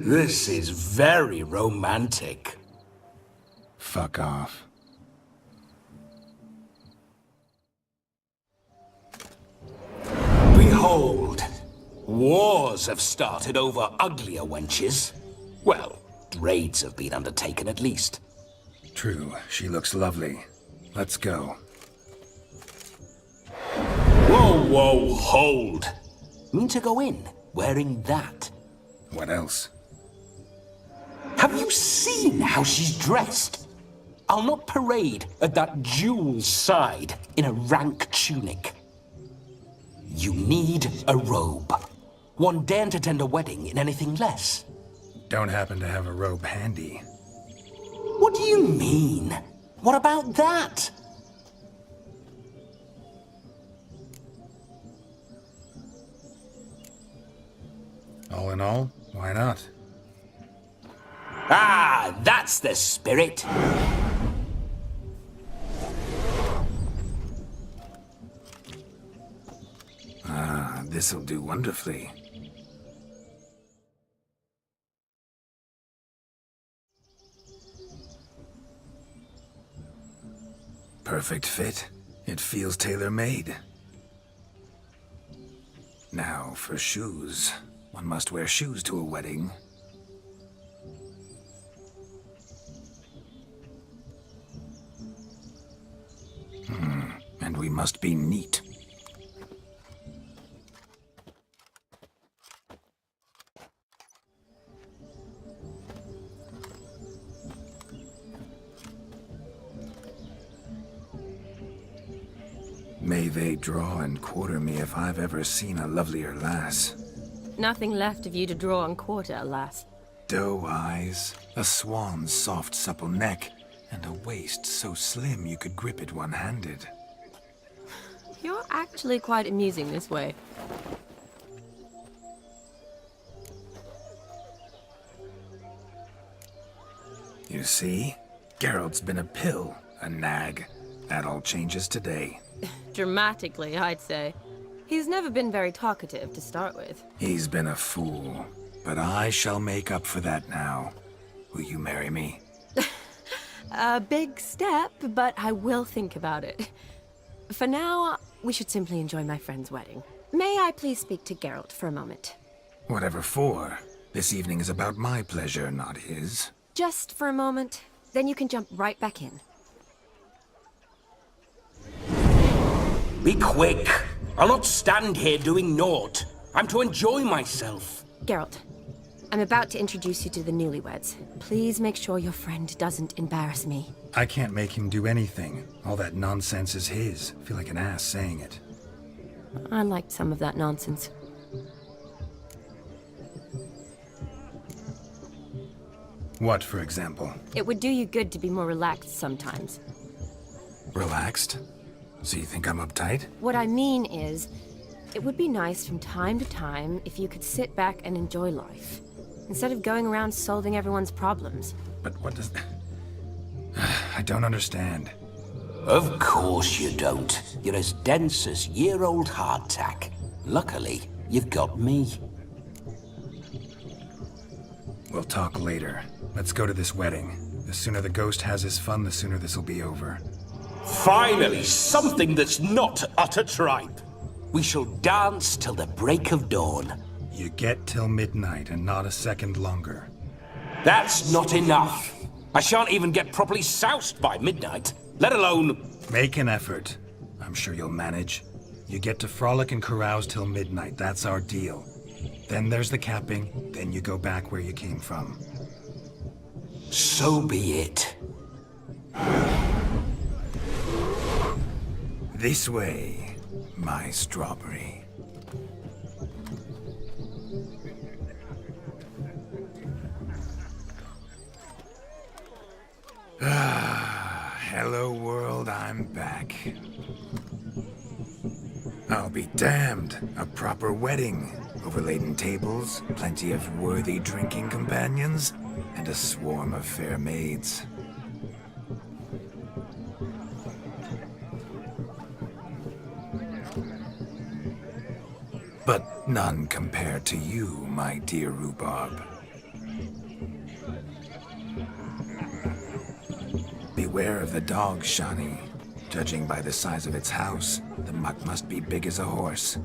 This is very romantic. Fuck off. Behold, wars have started over uglier wenches. Well, raids have been undertaken at least. True, she looks lovely. Let's go. Whoa, whoa, hold! Mean to go in, wearing that? What else? Have you seen how she's dressed? I'll not parade at that jewel's side in a rank tunic. You need a robe. One daren't attend a wedding in anything less. Don't happen to have a robe handy. What do you mean? What about that? All in all, why not? Ah, that's the spirit. Ah, this'll do wonderfully. Perfect fit. It feels tailor-made. Now for shoes. One must wear shoes to a wedding. And we must be neat. May they draw and quarter me if I've ever seen a lovelier lass. Nothing left of you to draw and quarter, alas. Doe eyes, a swan's soft supple neck, and a waist so slim you could grip it one-handed. You're actually quite amusing this way. You see? Geralt's been a pill, a nag. That all changes today. Dramatically, I'd say. He's never been very talkative to start with. He's been a fool, but I shall make up for that now. Will you marry me? A big step, but I will think about it. For now, we should simply enjoy my friend's wedding. May I please speak to Geralt for a moment? Whatever for. This evening is about my pleasure, not his. Just for a moment, then you can jump right back in. Be quick. I'll not stand here doing naught. I'm to enjoy myself. Geralt, I'm about to introduce you to the newlyweds. Please make sure your friend doesn't embarrass me. I can't make him do anything. All that nonsense is his. I feel like an ass saying it. I liked some of that nonsense. What, for example? It would do you good to be more relaxed sometimes. Relaxed? So you think I'm uptight? What I mean is, it would be nice from time to time if you could sit back and enjoy life, instead of going around solving everyone's problems. But what does... I don't understand. Of course you don't. You're as dense as year-old hardtack. Luckily, you've got me. We'll talk later. Let's go to this wedding. The sooner the ghost has his fun, the sooner this'll be over. Finally, something that's not utter tripe. We shall dance till the break of dawn. You get till midnight and not a second longer. That's not enough. I shan't even get properly soused by midnight, let alone... Make an effort. I'm sure you'll manage. You get to frolic and carouse till midnight, that's our deal. Then there's the capping, then you go back where you came from. So be it. This way, my strawberry. Hello world, I'm back. I'll be damned. A proper wedding. Overladen tables, plenty of worthy drinking companions, and a swarm of fair maids. But none compared to you, my dear rhubarb. Beware of the dog, Shani. Judging by the size of its house, the mutt must be big as a horse.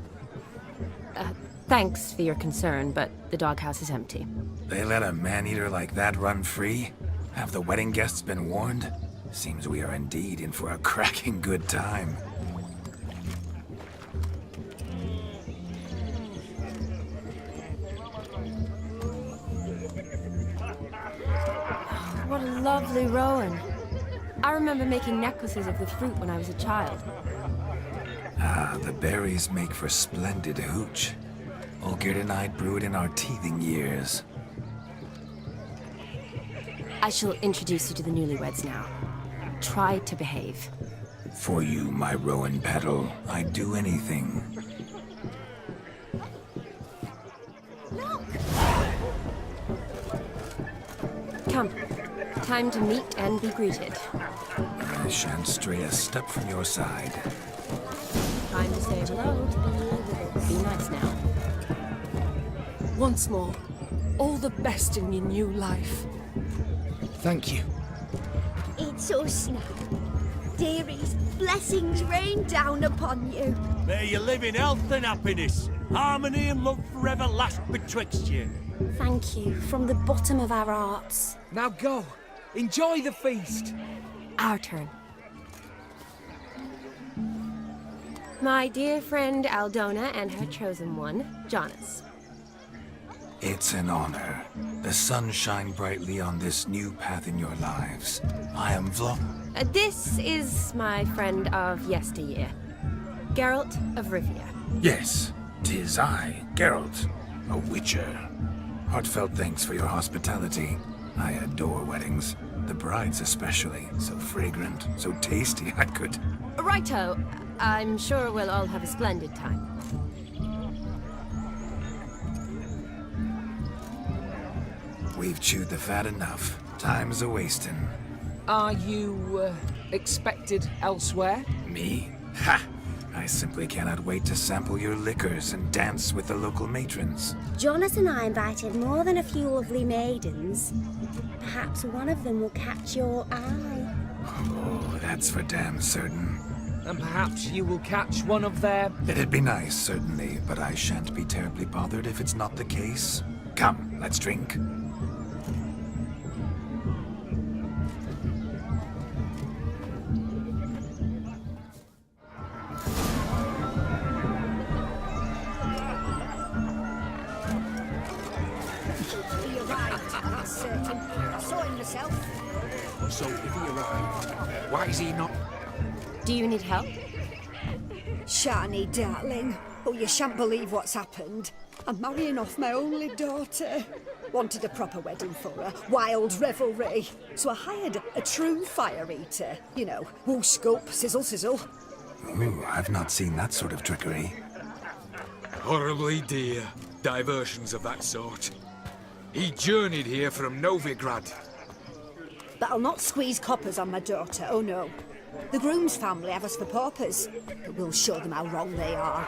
Thanks for your concern, but the doghouse is empty. They let a man-eater like that run free? Have the wedding guests been warned? Seems we are indeed in for a cracking good time. What a lovely rowan. I remember making necklaces of the fruit when I was a child. Ah, the berries make for splendid hooch. Olgierd and I brewed in our teething years. I shall introduce you to the newlyweds now. Try to behave. For you, my rowan petal, I'd do anything. Come. Time to meet and be greeted. I shan't stray a step from your side. Time to say hello to the Be nice now. Once more, all the best in your new life. Thank you. It's us now. Dearies, blessings rain down upon you. May you live in health and happiness. Harmony and love forever last betwixt you. Thank you from the bottom of our hearts. Now go. Enjoy the feast. Our turn. My dear friend Aldona and her chosen one, Jonas. It's an honor. The sun shine brightly on this new path in your lives. I am This is my friend of yesteryear, Geralt of Rivia. Yes, 'tis I, Geralt, a witcher. Heartfelt thanks for your hospitality. I adore weddings. The brides especially. So fragrant, so tasty, I could... Righto. I'm sure we'll all have a splendid time. We've chewed the fat enough. Time's a-wasting. Are you, expected elsewhere? Me? Ha! I simply cannot wait to sample your liquors and dance with the local matrons. Jonas and I invited more than a few lovely maidens. Perhaps one of them will catch your eye. Oh, that's for damn certain. And perhaps you will catch one of their... It'd be nice, certainly, but I shan't be terribly bothered if it's not the case. Come, let's drink. So if he arrived, why is he not... Do you need help? Shani, darling. Oh, you shan't believe what's happened. I'm marrying off my only daughter. Wanted a proper wedding for her, wild revelry. So I hired a true fire eater. You know, woo scoop, sizzle sizzle. Ooh, I've not seen that sort of trickery. Horribly dear diversions of that sort. He journeyed here from Novigrad. But I'll not squeeze coppers on my daughter, oh no. The groom's family have us for paupers, but we'll show them how wrong they are.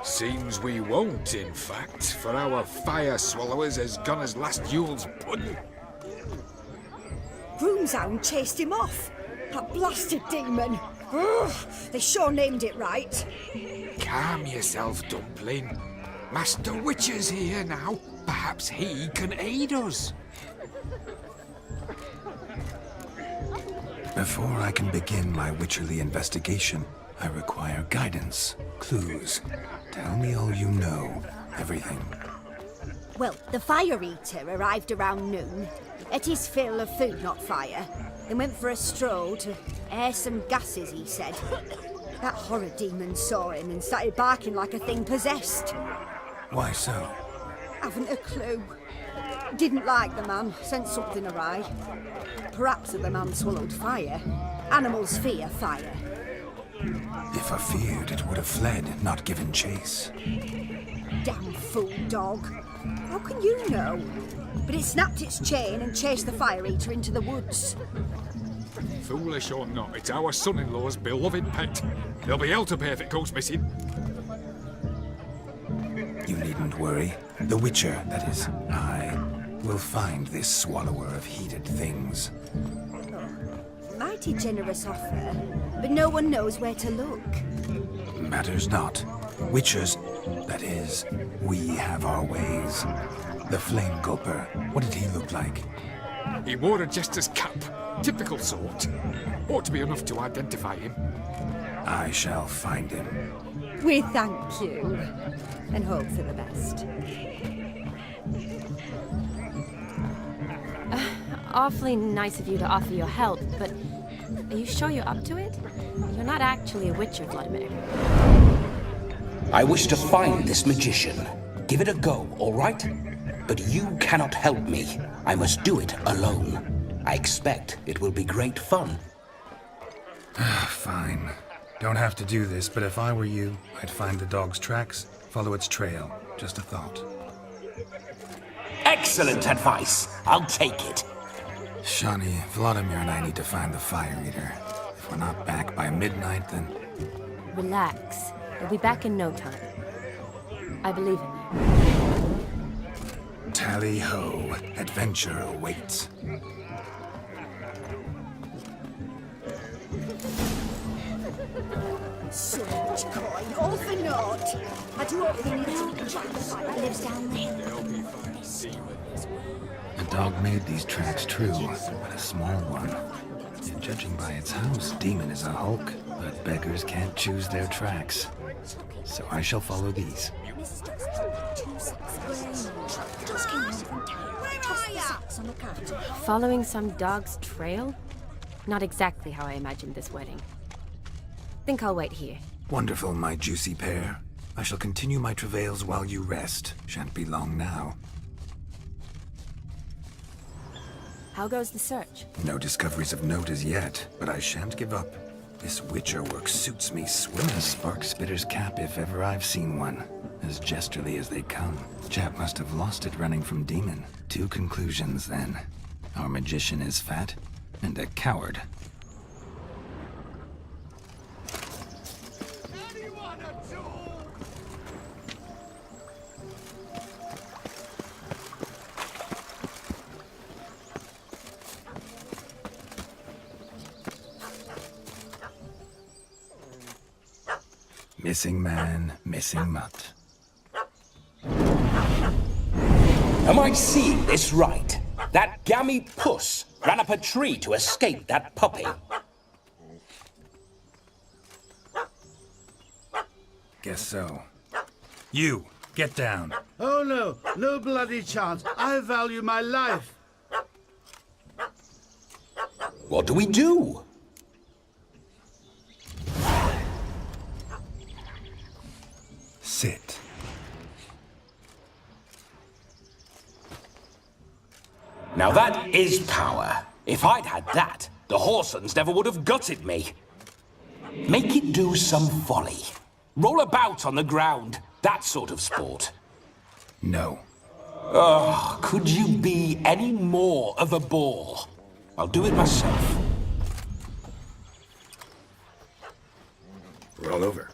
Seems we won't, in fact, for our fire swallowers has gone as last Yule's pudding. Groom's hound chased him off. That blasted demon. Ugh, they sure named it right. Calm yourself, Dumpling. Master Witcher's here now. Perhaps he can aid us. Before I can begin my witcherly investigation, I require guidance, clues. Tell me all you know, everything. Well, the fire eater arrived around noon, ate his fill of food, not fire, then went for a stroll to air some gases, he said. That horror demon saw him and started barking like a thing possessed. Why so? Haven't a clue. Didn't like the man, sent something awry. Perhaps the man swallowed fire. Animals fear fire. If I feared, it would have fled, not given chase. Damn fool dog. How can you know? But it snapped its chain and chased the fire eater into the woods. Foolish or not, it's our son-in-law's beloved pet. There'll be hell to pay if it goes missing. You needn't worry. The Witcher, that is, I, will find this swallower of heated things. mighty generous offer, but no one knows where to look. Matters not. Witchers, that is, we have our ways. The Flame Gulper, what did he look like? He wore a jester's cap. Typical sort. Ought to be enough to identify him. I shall find him. We thank you, and hope for the best. Awfully nice of you to offer your help, but are you sure you're up to it? You're not actually a witcher, Vladimir. I wish to find this magician. Give it a go, all right? But you cannot help me. I must do it alone. I expect it will be great fun. Fine. Don't have to do this, but if I were you, I'd find the dog's tracks, follow its trail. Just a thought. Excellent advice. I'll take it. Shani, Vladimir and I need to find the Fire Eater. If we're not back by midnight, then... Relax. We'll be back in no time. I believe in you. Tally-ho. Adventure awaits. So much coin, all for naught. I do hope he needs to be tracked. The fire lives down there. A dog made these tracks true, but a small one. And judging by its house, Demon is a hulk, but beggars can't choose their tracks. So I shall follow these. Following some dog's trail? Not exactly how I imagined this wedding. Think I'll wait here. Wonderful, my juicy pair. I shall continue my travails while you rest. Shan't be long now. How goes the search? No discoveries of note as yet, but I shan't give up. This witcher work suits me swimming. A spark spitter's cap if ever I've seen one. As jesterly as they come. Chap must have lost it running from Demon. Two conclusions, then. Our magician is fat, and a coward. Missing man, missing mutt. Am I seeing this right? That gammy puss ran up a tree to escape that puppy. Guess so. You, get down. Oh no, no bloody chance. I value my life. What do we do? Sit. Now that is power. If I'd had that, the Horsons never would have gutted me. Make it do some folly. Roll about on the ground. That sort of sport. No. Oh, could you be any more of a bore? I'll do it myself. Roll over.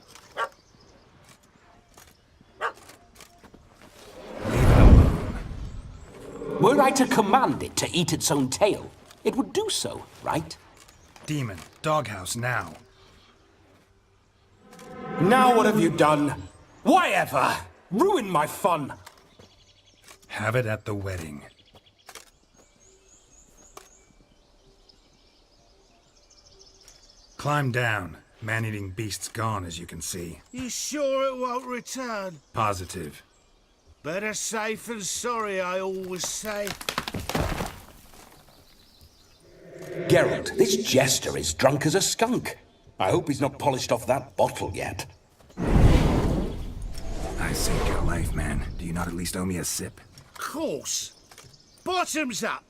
Were I to command it to eat its own tail, it would do so, right? Demon, doghouse now. Now what have you done? Why ever? Ruin my fun. Have it at the wedding. Climb down. Man-eating beast's gone, as you can see. You sure it won't return? Positive. Better safe than sorry, I always say. Geralt, this jester is drunk as a skunk. I hope he's not polished off that bottle yet. I saved your life, man. Do you not at least owe me a sip? Course. Bottoms up.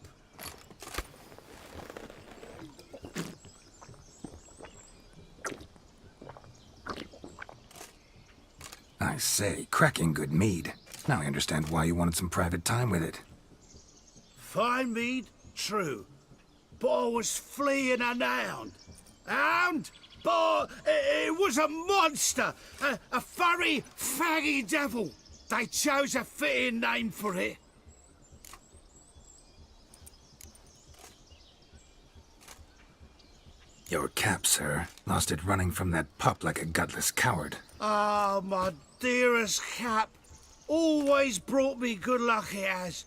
I say, cracking good mead. Now I understand why you wanted some private time with it. Fine mead, true. But I was fleeing an hound. Hound? But it was a monster. A furry, faggy devil. They chose a fitting name for it. Your cap, sir. Lost it running from that pup like a gutless coward. Ah, my dearest cap. Always brought me good luck it has.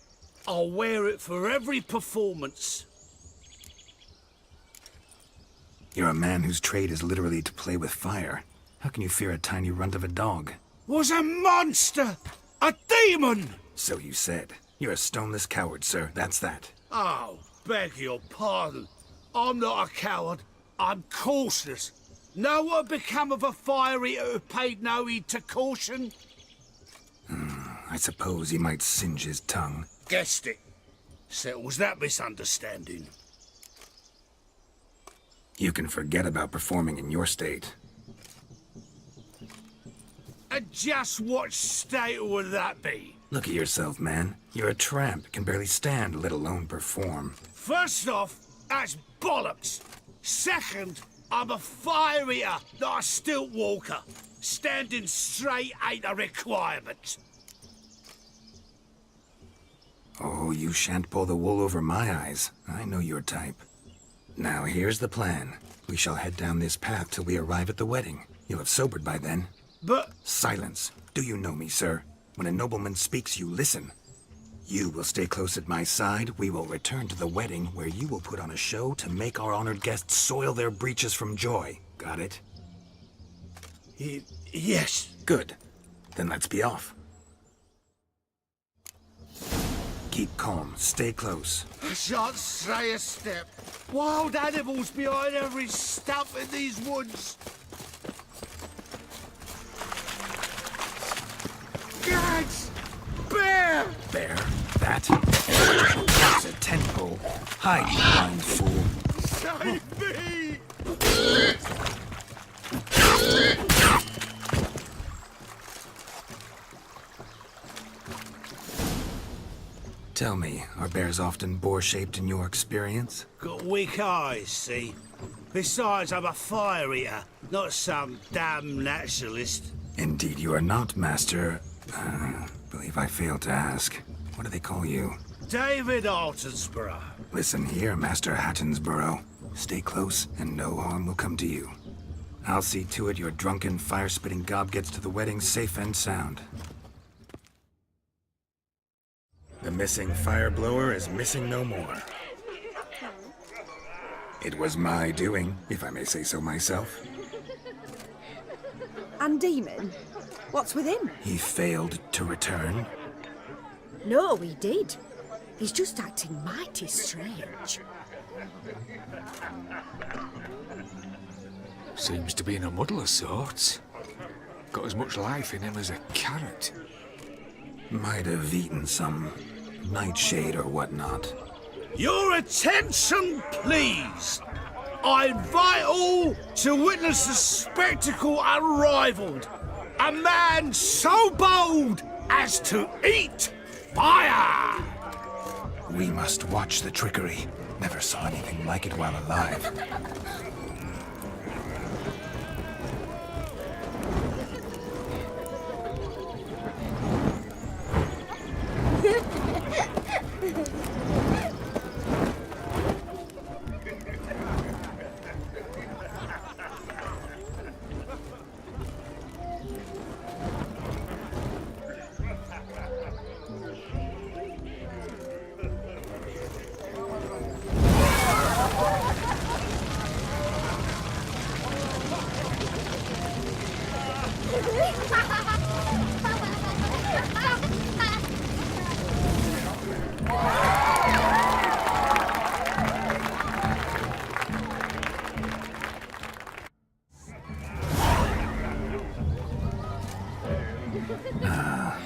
I'll wear it for every performance. You're a man whose trade is literally to play with fire. How can you fear a tiny runt of a dog? Was a monster! A demon! So you said. You're a stoneless coward, sir. That's that. Oh, beg your pardon. I'm not a coward. I'm cautious. Know what had become of a fire eater who paid no heed to caution? I suppose he might singe his tongue. Guessed it. Settles that misunderstanding. You can forget about performing in your state. And just what state would that be? Look at yourself, man. You're a tramp, can barely stand, let alone perform. First off, that's bollocks. Second, I'm a fire eater, not a stilt walker. Standing straight ain't a requirement. Oh, you shan't pull the wool over my eyes. I know your type. Now, here's the plan. We shall head down this path till we arrive at the wedding. You'll have sobered by then. But... Silence. Do you know me, sir? When a nobleman speaks, you listen. You will stay close at my side. We will return to the wedding, where you will put on a show to make our honored guests soil their breeches from joy. Got it? Yes. Good. Then let's be off. Keep calm. Stay close. I shan't stray a step. Wild animals behind every stump in these woods. Gads! Bear! Bear? That? That's a tentpole. Hide, you blind fool. Save me! Tell me, are bears often boar-shaped in your experience? Got weak eyes, see? Besides, I'm a fire eater, not some damn naturalist. Indeed you are not, Master. Believe I failed to ask. What do they call you? David Altonsborough. Listen here, Master Hattonsborough. Stay close, and no harm will come to you. I'll see to it your drunken, fire-spitting gob gets to the wedding safe and sound. The missing fire blower is missing no more. It was my doing, if I may say so myself. And Demon? What's with him? He failed to return. No, he did. He's just acting mighty strange. Seems to be in a muddle of sorts. Got as much life in him as a carrot. Might have eaten some nightshade or whatnot. Your attention, please! I invite all to witness a spectacle unrivaled. A man so bold as to eat fire! We must watch the trickery. Never saw anything like it while alive.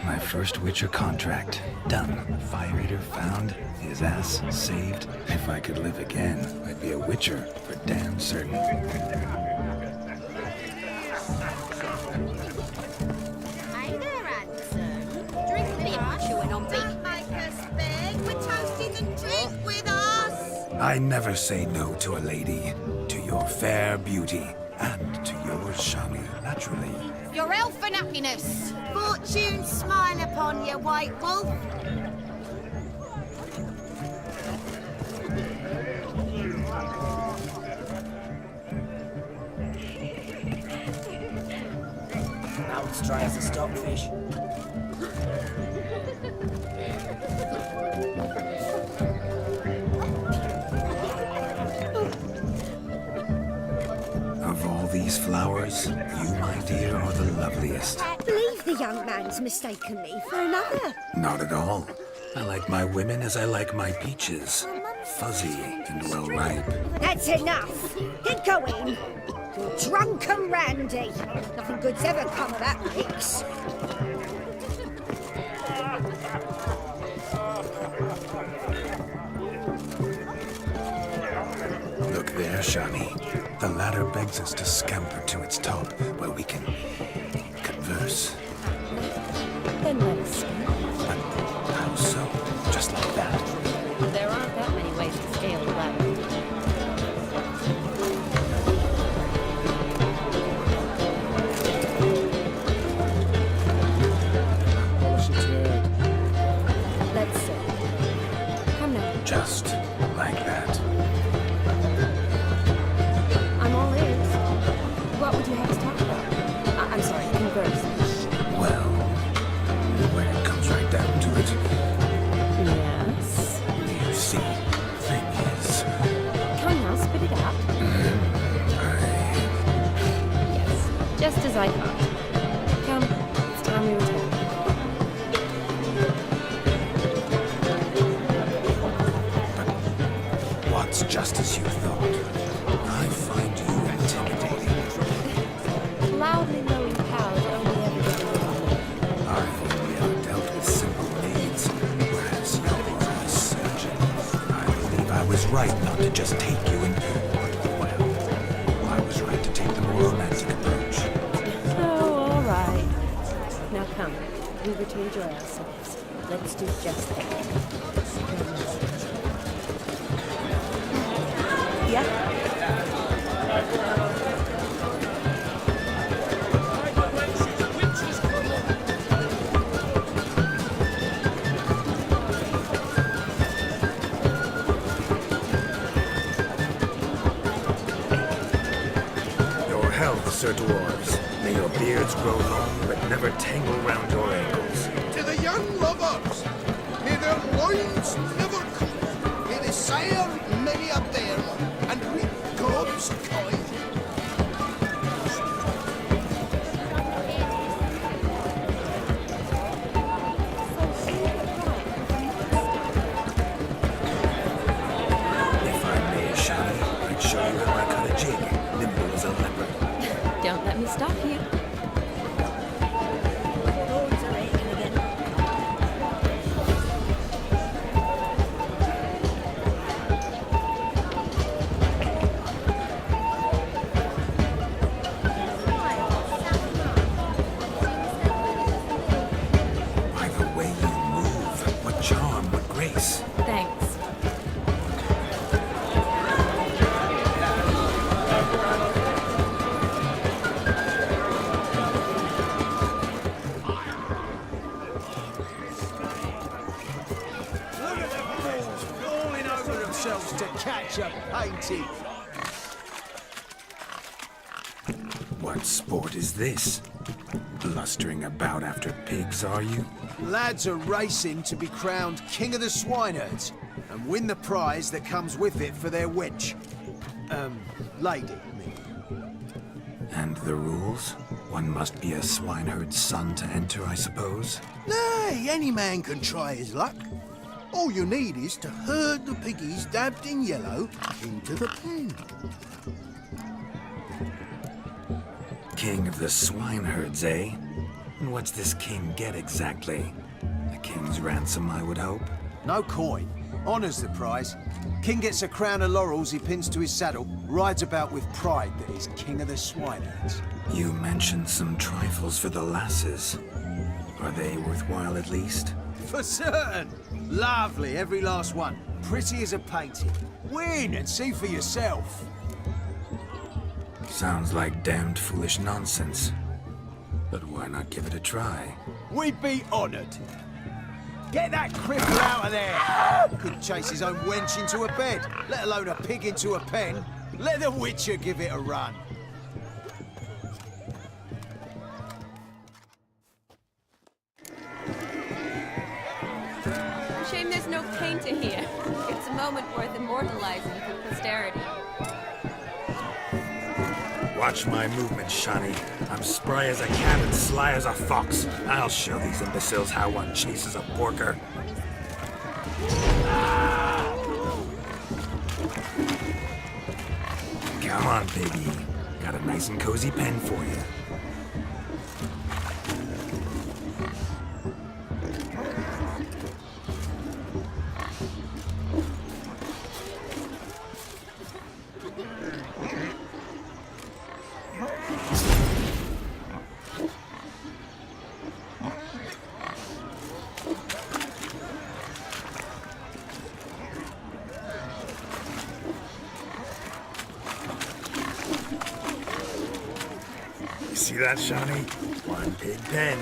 My first Witcher contract. Done. Fire Eater found. His ass saved. If I could live again, I'd be a Witcher for damn certain. Hey there, handsome. Drink me a chewing on me. Don't make us beg. We're toasting and drink with us. I never say no to a lady. To your fair beauty. And to yours, Shami, naturally. Your elfin happiness. Fortune smile upon you, white wolf. Throat's dry as a stockfish. Of all these flowers, you, my dear, are the loveliest. I believe the young man's mistaken me for another. Not at all. I like my women as I like my peaches. Fuzzy and well ripe. That's enough. Get going. You're drunken randy. Nothing good's ever come of that mix. Look there, Shani. The ladder begs us to scamper to its top, where we can converse. Then let's. But how so? Just like that? There aren't that many ways to scale the ladder. Let's see. Come now. Just like that. I'm all ears. What would you have to talk about? I'm sorry, converse. Well, when it comes right down to it, Yes. you see, thing is, Come now, spit it out. Yes, just as I thought. Come, it's time we return. what's just as you thought? I find you intimidating. Loudly lowing cows only ever get along. I've only ever dealt with simple needs, whereas you're a surgeon. I believe I was right not to just take you and... Well, I was right to take the more romantic approach. Oh, all right. Now come, we were to enjoy ourselves. Let's do just that. Yeah? Your health, Sir Dwarves. May your beards grow long, but never tangle round your ankles. To the young lovers, may their loins never cool, may they sire many a dare, and reap God's coin. If I may, Shani, I'd show you how I cut a jig, nimble as a leopard. Don't let me stop you. Bones are aching again. By the way you move, what charm, what grace. Thanks. Look at the fools falling over themselves to catch a painting. What sport is this? Blustering about after pigs, are you? Lads are racing to be crowned King of the Swineherds and win the prize that comes with it for their wench. Lady, I mean. And the rules? One must be a swineherd's son to enter, I suppose? Nay, any man can try his luck. All you need is to herd the piggies dabbed in yellow into the pen. King of the swineherds, eh? And what's this king get exactly? A king's ransom, I would hope. No coin. Honours the prize. King gets a crown of laurels he pins to his saddle, rides about with pride that he's king of the swineherds. You mentioned some trifles for the lasses. Are they worthwhile at least? For certain. Lovely, every last one. Pretty as a painting. Win and see for yourself. Sounds like damned foolish nonsense. But why not give it a try? We'd be honoured. Get that cripple out of there! Couldn't chase his own wench into a bed, let alone a pig into a pen. Let the Witcher give it a run. It's a moment worth immortalizing for posterity. Watch my movements, Shani. I'm spry as a cat and sly as a fox. I'll show these imbeciles how one chases a porker. Come on, baby. Got a nice and cozy pen for you. See that, Shani? One big pen.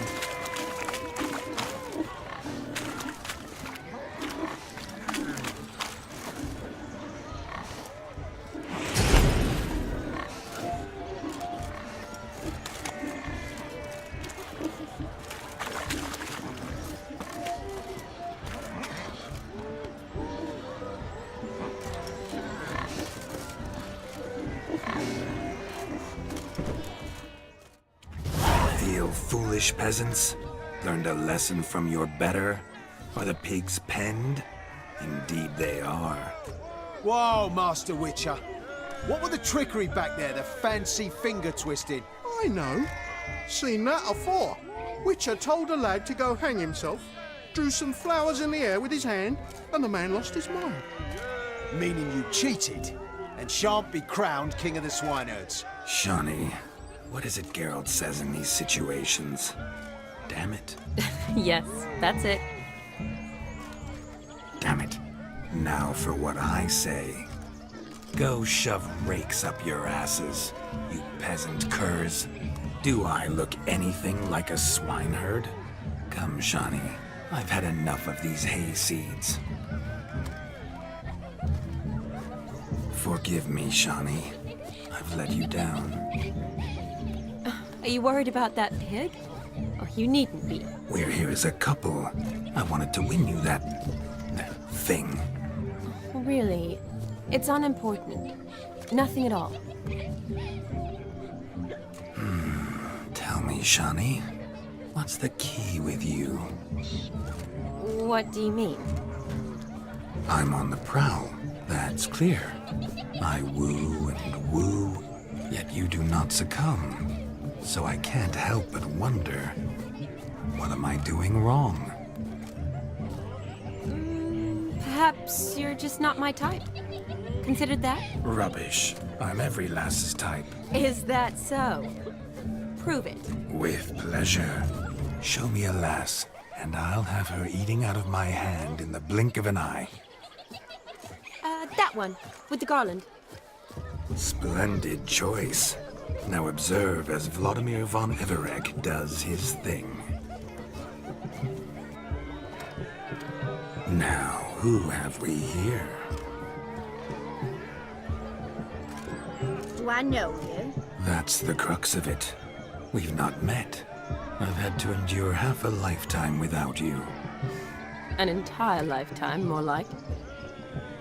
Foolish peasants, learned a lesson from your better? Are the pigs penned? Indeed they are. Whoa, Master Witcher. What were the trickery back there, the fancy finger twisting? I know. Seen that afore. Witcher told a lad to go hang himself, drew some flowers in the air with his hand, and the man lost his mind. Meaning you cheated, and shan't be crowned King of the Swineherds. Shani, what is it Geralt says in these situations? Damn it. Yes, that's it. Damn it. Now for what I say. Go shove rakes up your asses, you peasant curs. Do I look anything like a swineherd? Come, Shani. I've had enough of these hay seeds. Forgive me, Shani. I've let you down. Are you worried about that pig? Oh, you needn't be. We're here as a couple. I wanted to win you that thing. Really? It's unimportant. Nothing at all. Tell me, Shani, what's the key with you? What do you mean? I'm on the prowl, that's clear. I woo and woo, yet you do not succumb. So I can't help but wonder, what am I doing wrong? Perhaps you're just not my type. Considered that? Rubbish. I'm every lass's type. Is that so? Prove it. With pleasure. Show me a lass, and I'll have her eating out of my hand in the blink of an eye. That one, with the garland. Splendid choice. Now observe as Vladimir von Everek does his thing. Now, who have we here? Do I know you? That's the crux of it. We've not met. I've had to endure half a lifetime without you. An entire lifetime, more like.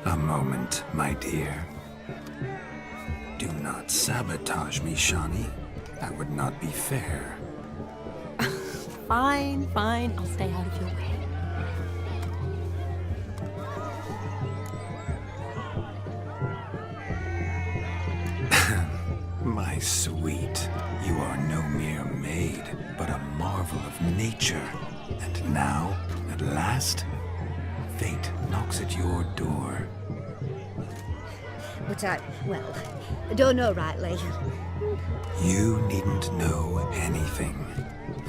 A moment, my dear. Do not sabotage me, Shani. That would not be fair. Fine, fine. I'll stay out of your way. My sweet, you are no mere maid, but a marvel of nature. And now, at last, fate knocks at your door. But I don't know rightly. You needn't know anything.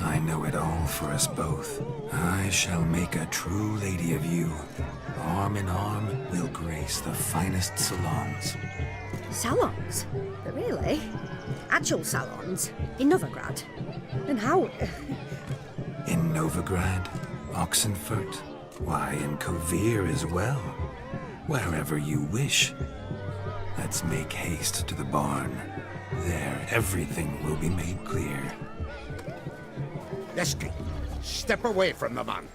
I know it all for us both. I shall make a true lady of you. Arm in arm, we'll grace the finest salons. Salons? But really? Actual salons? In Novigrad? And how? In Novigrad, Oxenfurt, why, in Kovir as well. Wherever you wish. Let's make haste to the barn. There, everything will be made clear. Lesky, step away from the man.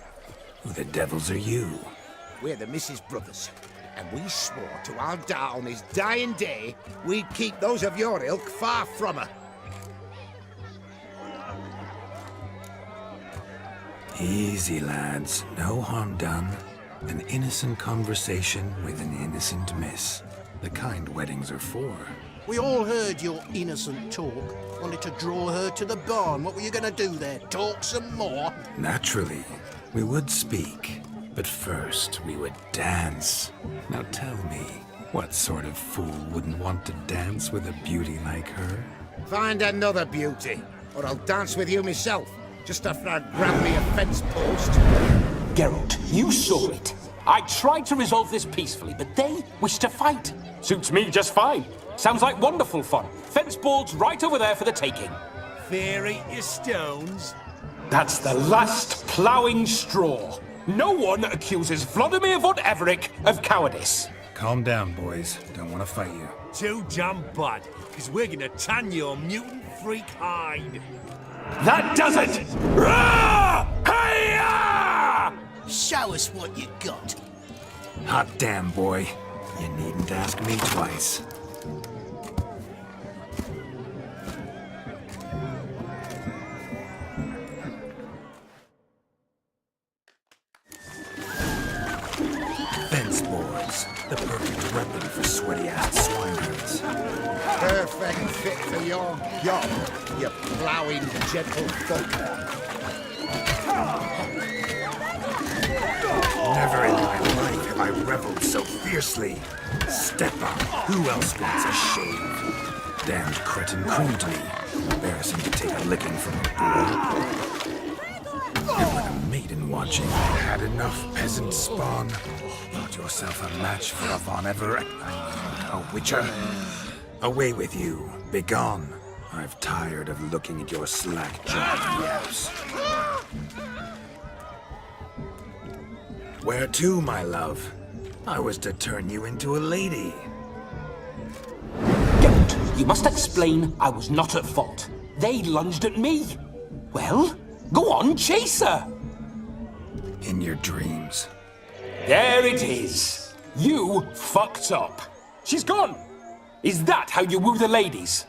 Who the devils are you? We're the Mrs. Brothers. and we swore to our da on his dying day we'd keep those of your ilk far from her. Easy, lads. No harm done. An innocent conversation with an innocent miss. The kind weddings are for. We all heard your innocent talk. Wanted to draw her to the barn. What were you gonna do there? Talk some more? Naturally, we would speak. But first, we would dance. Now tell me, what sort of fool wouldn't want to dance with a beauty like her? Find another beauty, or I'll dance with you myself, just after I grab me a fence post. Geralt, you saw it. I tried to resolve this peacefully, but they wish to fight. Suits me just fine. Sounds like wonderful fun. Fence boards right over there for the taking. Fear eat your stones. That's the last ploughing straw. No one accuses Vladimir von Everett of cowardice. Calm down, boys. Don't want to fight you. Too damn bad, because we're gonna tan your mutant freak hide. That does it! Rah! Hi-ya! Show us what you got. Hot damn, boy. You needn't ask me twice. Fence boards. The perfect weapon for sweaty-ass swineherds. Perfect fit for your job, you ploughing gentlefolk. Never in my life have I reveled so fiercely. Step up. Who else wants a shave? Damned cretin creamed me. Embarrassing to take a licking from a bull. And when a maiden watching had enough peasant spawn, thought yourself a match for a Von Everett, a witcher. Away with you. Begone. I've tired of looking at your slack-jawed yaps. Where to, my love? I was to turn you into a lady. Geralt, you must explain I was not at fault. They lunged at me. Well, go on, chase her. In your dreams. There it is. You fucked up. She's gone. Is that how you woo the ladies?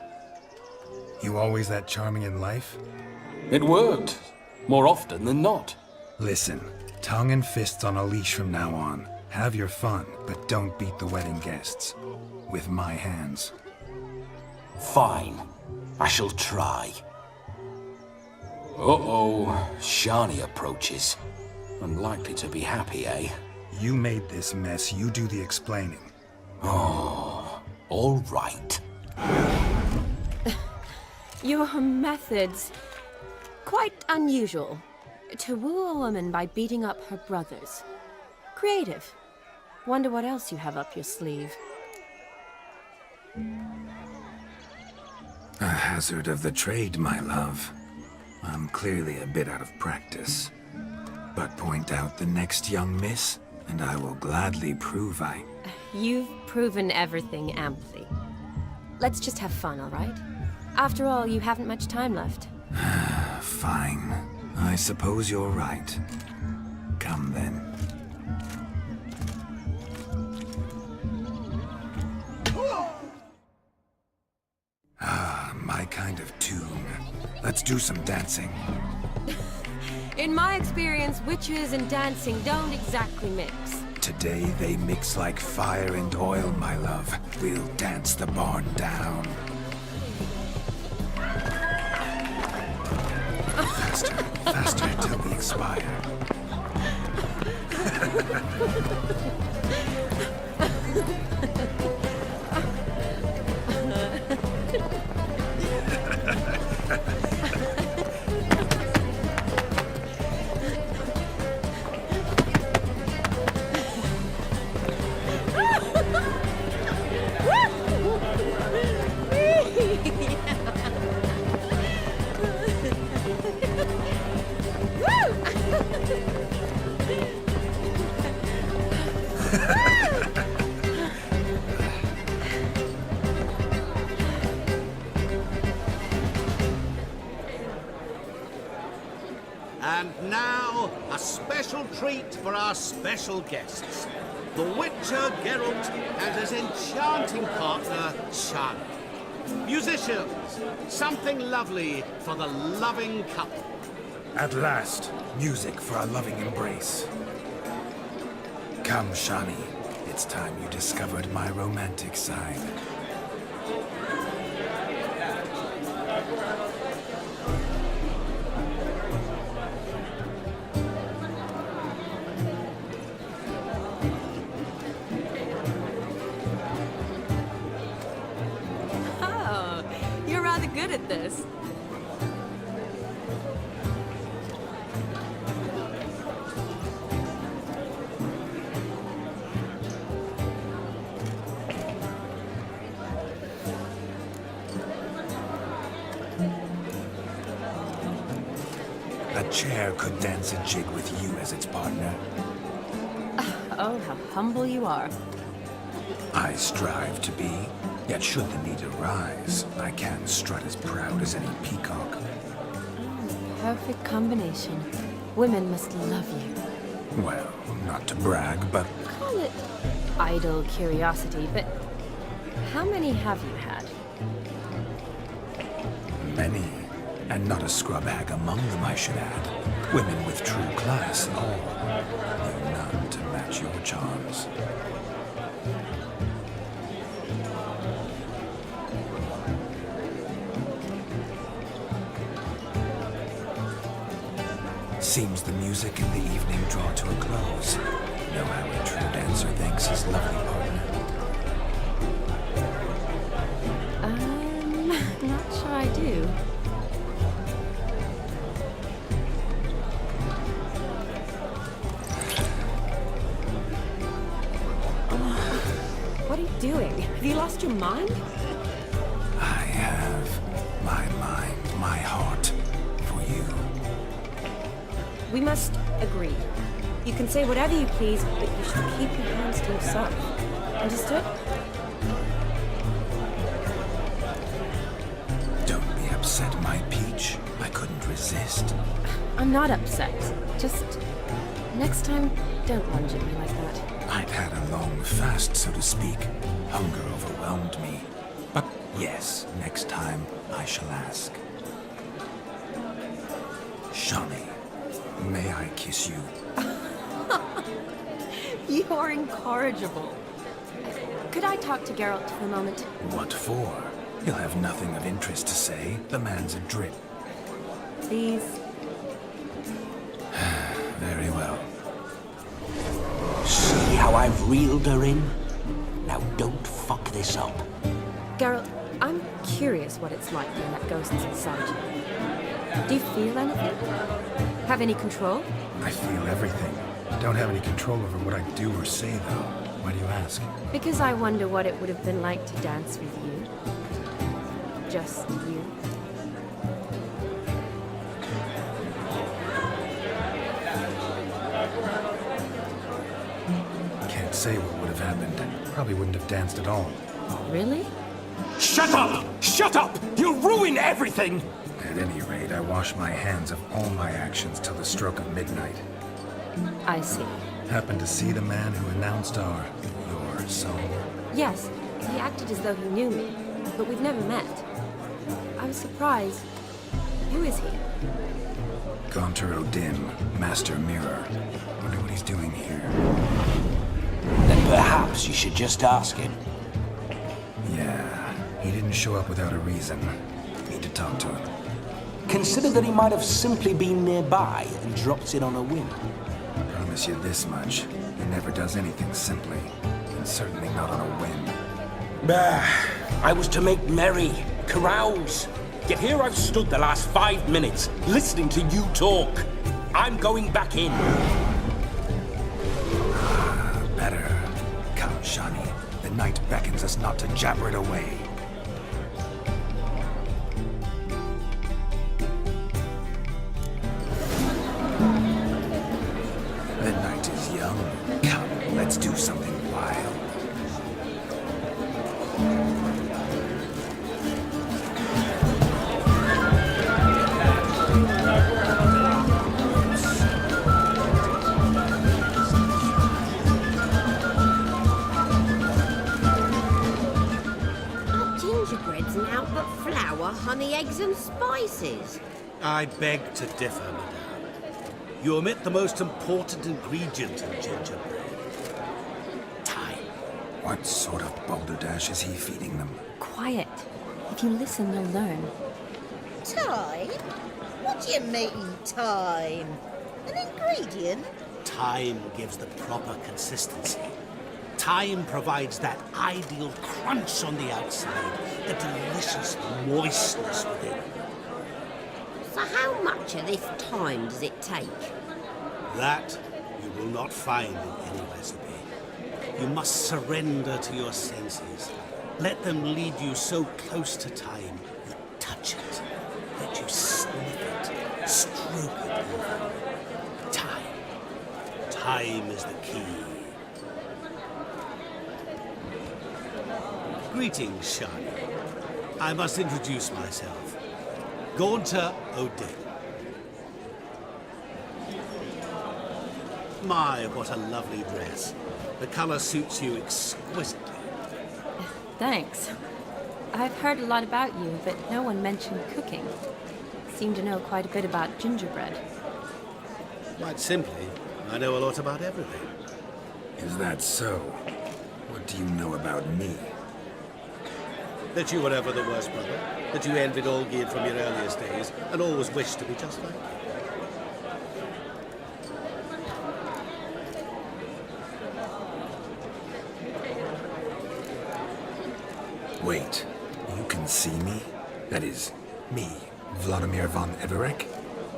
You always that charming in life? It worked. More often than not. Listen, tongue and fists on a leash from now on. Have your fun, but don't beat the wedding guests. With my hands. Fine. I shall try. Uh-oh. Shani approaches. Unlikely to be happy, eh? You made this mess. You do the explaining. Oh, all right. Your methods... quite unusual. To woo a woman by beating up her brothers. Creative. Wonder what else you have up your sleeve. A hazard of the trade, my love. I'm clearly a bit out of practice. But point out the next young miss, and I will gladly prove I... You've proven everything amply. Let's just have fun, all right? After all, you haven't much time left. Fine. I suppose you're right. Come then. Ah, my kind of tune. Let's do some dancing. In my experience, witches and dancing don't exactly mix. Today they mix like fire and oil, my love. We'll dance the barn down. Faster, faster till we expire. And now, a special treat for our special guests. the Witcher Geralt and his enchanting partner, Shani. Musicians, something lovely for the loving couple. At last, music for a loving embrace. Come, Shani. It's time you discovered my romantic side. Oh, you're rather good at this. A chair could dance a jig with you as its partner. Oh, how humble you are. I strive to be, yet should the need arise, I can strut as proud as any peacock. Perfect combination. Women must love you. Well, not to brag, but Call it idle curiosity, but how many have you had? many. And not a scrub hag among them, I should add. Women with true class, all. Though none to match your charms. Seems the music and the evening draw to a close. Know how a true dancer thanks his lovely partner. Not sure I do. What are you doing? Have you lost your mind? I have my mind, my heart for you. We must agree. You can say whatever you please, but you should keep your hands to yourself. Understood? Don't be upset, my peach. I couldn't resist. I'm not upset. Just next time, don't lunge at me like that. I'd had a long fast, so to speak. Hunger overwhelmed me. But yes, next time I shall ask. Shani, may I kiss you? You are incorrigible. Could I talk to Geralt for a moment? What for? He'll have nothing of interest to say. The man's a drip. Please. Very well. See how I've reeled her in? Now don't fuck this up. Geralt, I'm curious what it's like when that ghost's inside you. Do you feel anything? Have any control? I feel everything. Don't have any control over what I do or say, though. Why do you ask? Because I wonder what it would have been like to dance with you. Just you. Can't say what would have happened. Probably wouldn't have danced at all. Really? Shut up! Shut up! You'll ruin everything! At any rate, I wash my hands of all my actions till the stroke of midnight. I see. Happened to see the man who announced your song. Yes, he acted as though he knew me, but we've never met. I was surprised. Who is he? Gaunter O'Dim, Master Mirror. Wonder what he's doing here. Then perhaps you should just ask him. Yeah, he didn't show up without a reason. Need to talk to him. Consider that he might have simply been nearby and dropped in on a whim. Promise you this much. He never does anything simply. And certainly not on a whim. Bah, I was to make merry, carouse. Yet here I've stood the last 5 minutes, listening to you talk. I'm going back in. Better. Come, Shani. The night beckons us not to jabber it away. The night is young. Come, let's do something wild. sour honey, eggs and spices. I beg to differ, madame. You omit the most important ingredient in gingerbread. Time. What sort of balderdash is he feeding them? Quiet. If you listen, you'll learn. Time? What do you mean, time? An ingredient? Time gives the proper consistency. Time provides that ideal crunch on the outside, the delicious moistness within. So how much of this time does it take? That you will not find in any recipe. You must surrender to your senses. Let them lead you so close to time, you touch it. Let you sniff it, stroke it over. Time. Time is the key. Greetings, Shani. I must introduce myself. Gaunter O'Dill. My, what a lovely dress. The color suits you exquisitely. Thanks. I've heard a lot about you, but no one mentioned cooking. Seem to know quite a bit about gingerbread. Quite simply, I know a lot about everything. Is that so? What do you know about me? That you were ever the worst brother, that you envied Olgierd from your earliest days, and always wished to be just like you. Wait, you can see me? That is, me, Vladimir von Everek?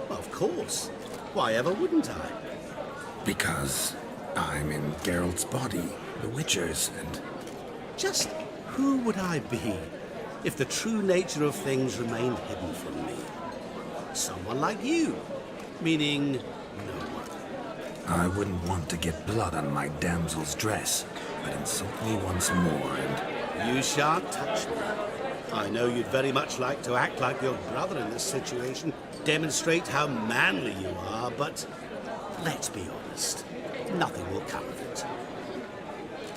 Of course. Why ever wouldn't I? Because I'm in Geralt's body, the Witcher's, and... Just who would I be if the true nature of things remained hidden from me? Someone like you, meaning no one. I wouldn't want to get blood on my damsel's dress, but insult me once more and... You shan't touch me. I know you'd very much like to act like your brother in this situation, demonstrate how manly you are, but let's be honest, nothing will come of it.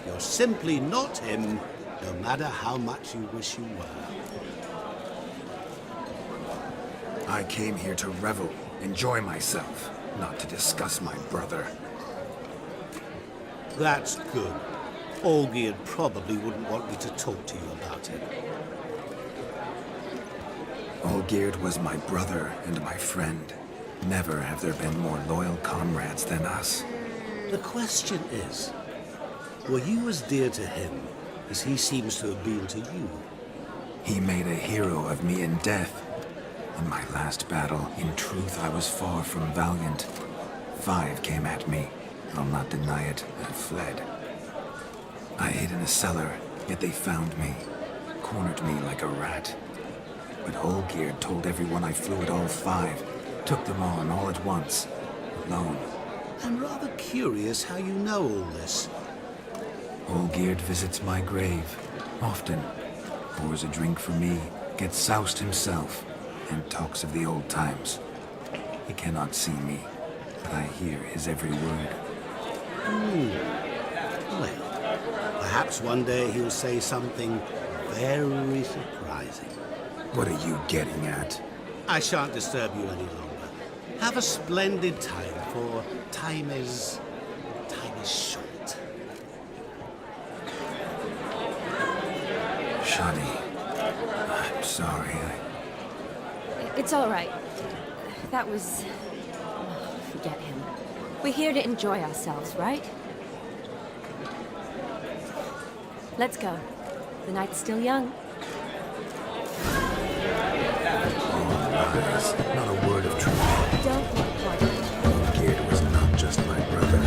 You're simply not him, no matter how much you wish you were. I came here to revel, enjoy myself, not to discuss my brother. That's good. Olgierd probably wouldn't want me to talk to you about him. Olgierd was my brother and my friend. Never have there been more loyal comrades than us. The question is, were you as dear to him as he seems to have been to you? He made a hero of me in death. In my last battle, in truth, I was far from valiant. 5 came at me. I'll not deny it, and fled. I hid in a cellar, yet they found me, cornered me like a rat. But Olgierd told everyone I flew at all 5, took them on all at once, alone. I'm rather curious how you know all this. Olgierd visits my grave, often, pours a drink for me, gets soused himself, and talks of the old times. He cannot see me, but I hear his every word. Well, perhaps one day he'll say something very surprising. What are you getting at? I shan't disturb you any longer. Have a splendid time, for time is short. Shani, I'm sorry. It's all right. That was... oh, forget him. We're here to enjoy ourselves, right? Let's go. The night's still young. All lies, not a word of truth. Don't look like it. Olgierd was not just my brother.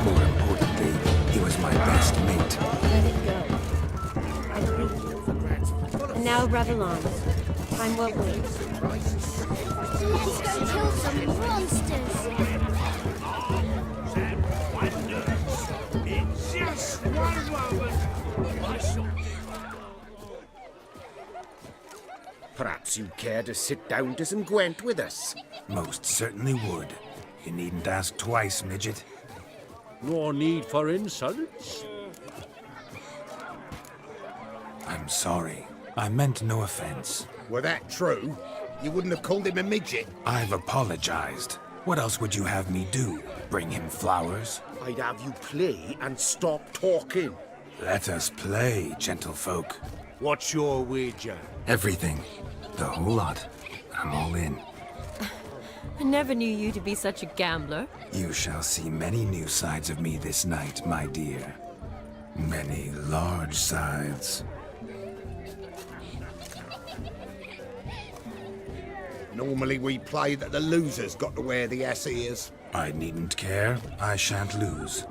More importantly, he was my best mate. Let it go. I believe. And now revel on. Time won't wait. Let's go kill some monsters. It's just one moment. Perhaps you'd care to sit down to some Gwent with us? Most certainly would. You needn't ask twice, midget. No need for insults. I'm sorry. I meant no offense. Were that true, you wouldn't have called him a midget. I've apologized. What else would you have me do? Bring him flowers? I'd have you play and stop talking. Let us play, gentlefolk. What's your wager? Everything. The whole lot. I'm all in. I never knew you to be such a gambler. You shall see many new sides of me this night, my dear. Many large sides. Normally we play that the loser's got to wear the ass ears. I needn't care. I shan't lose.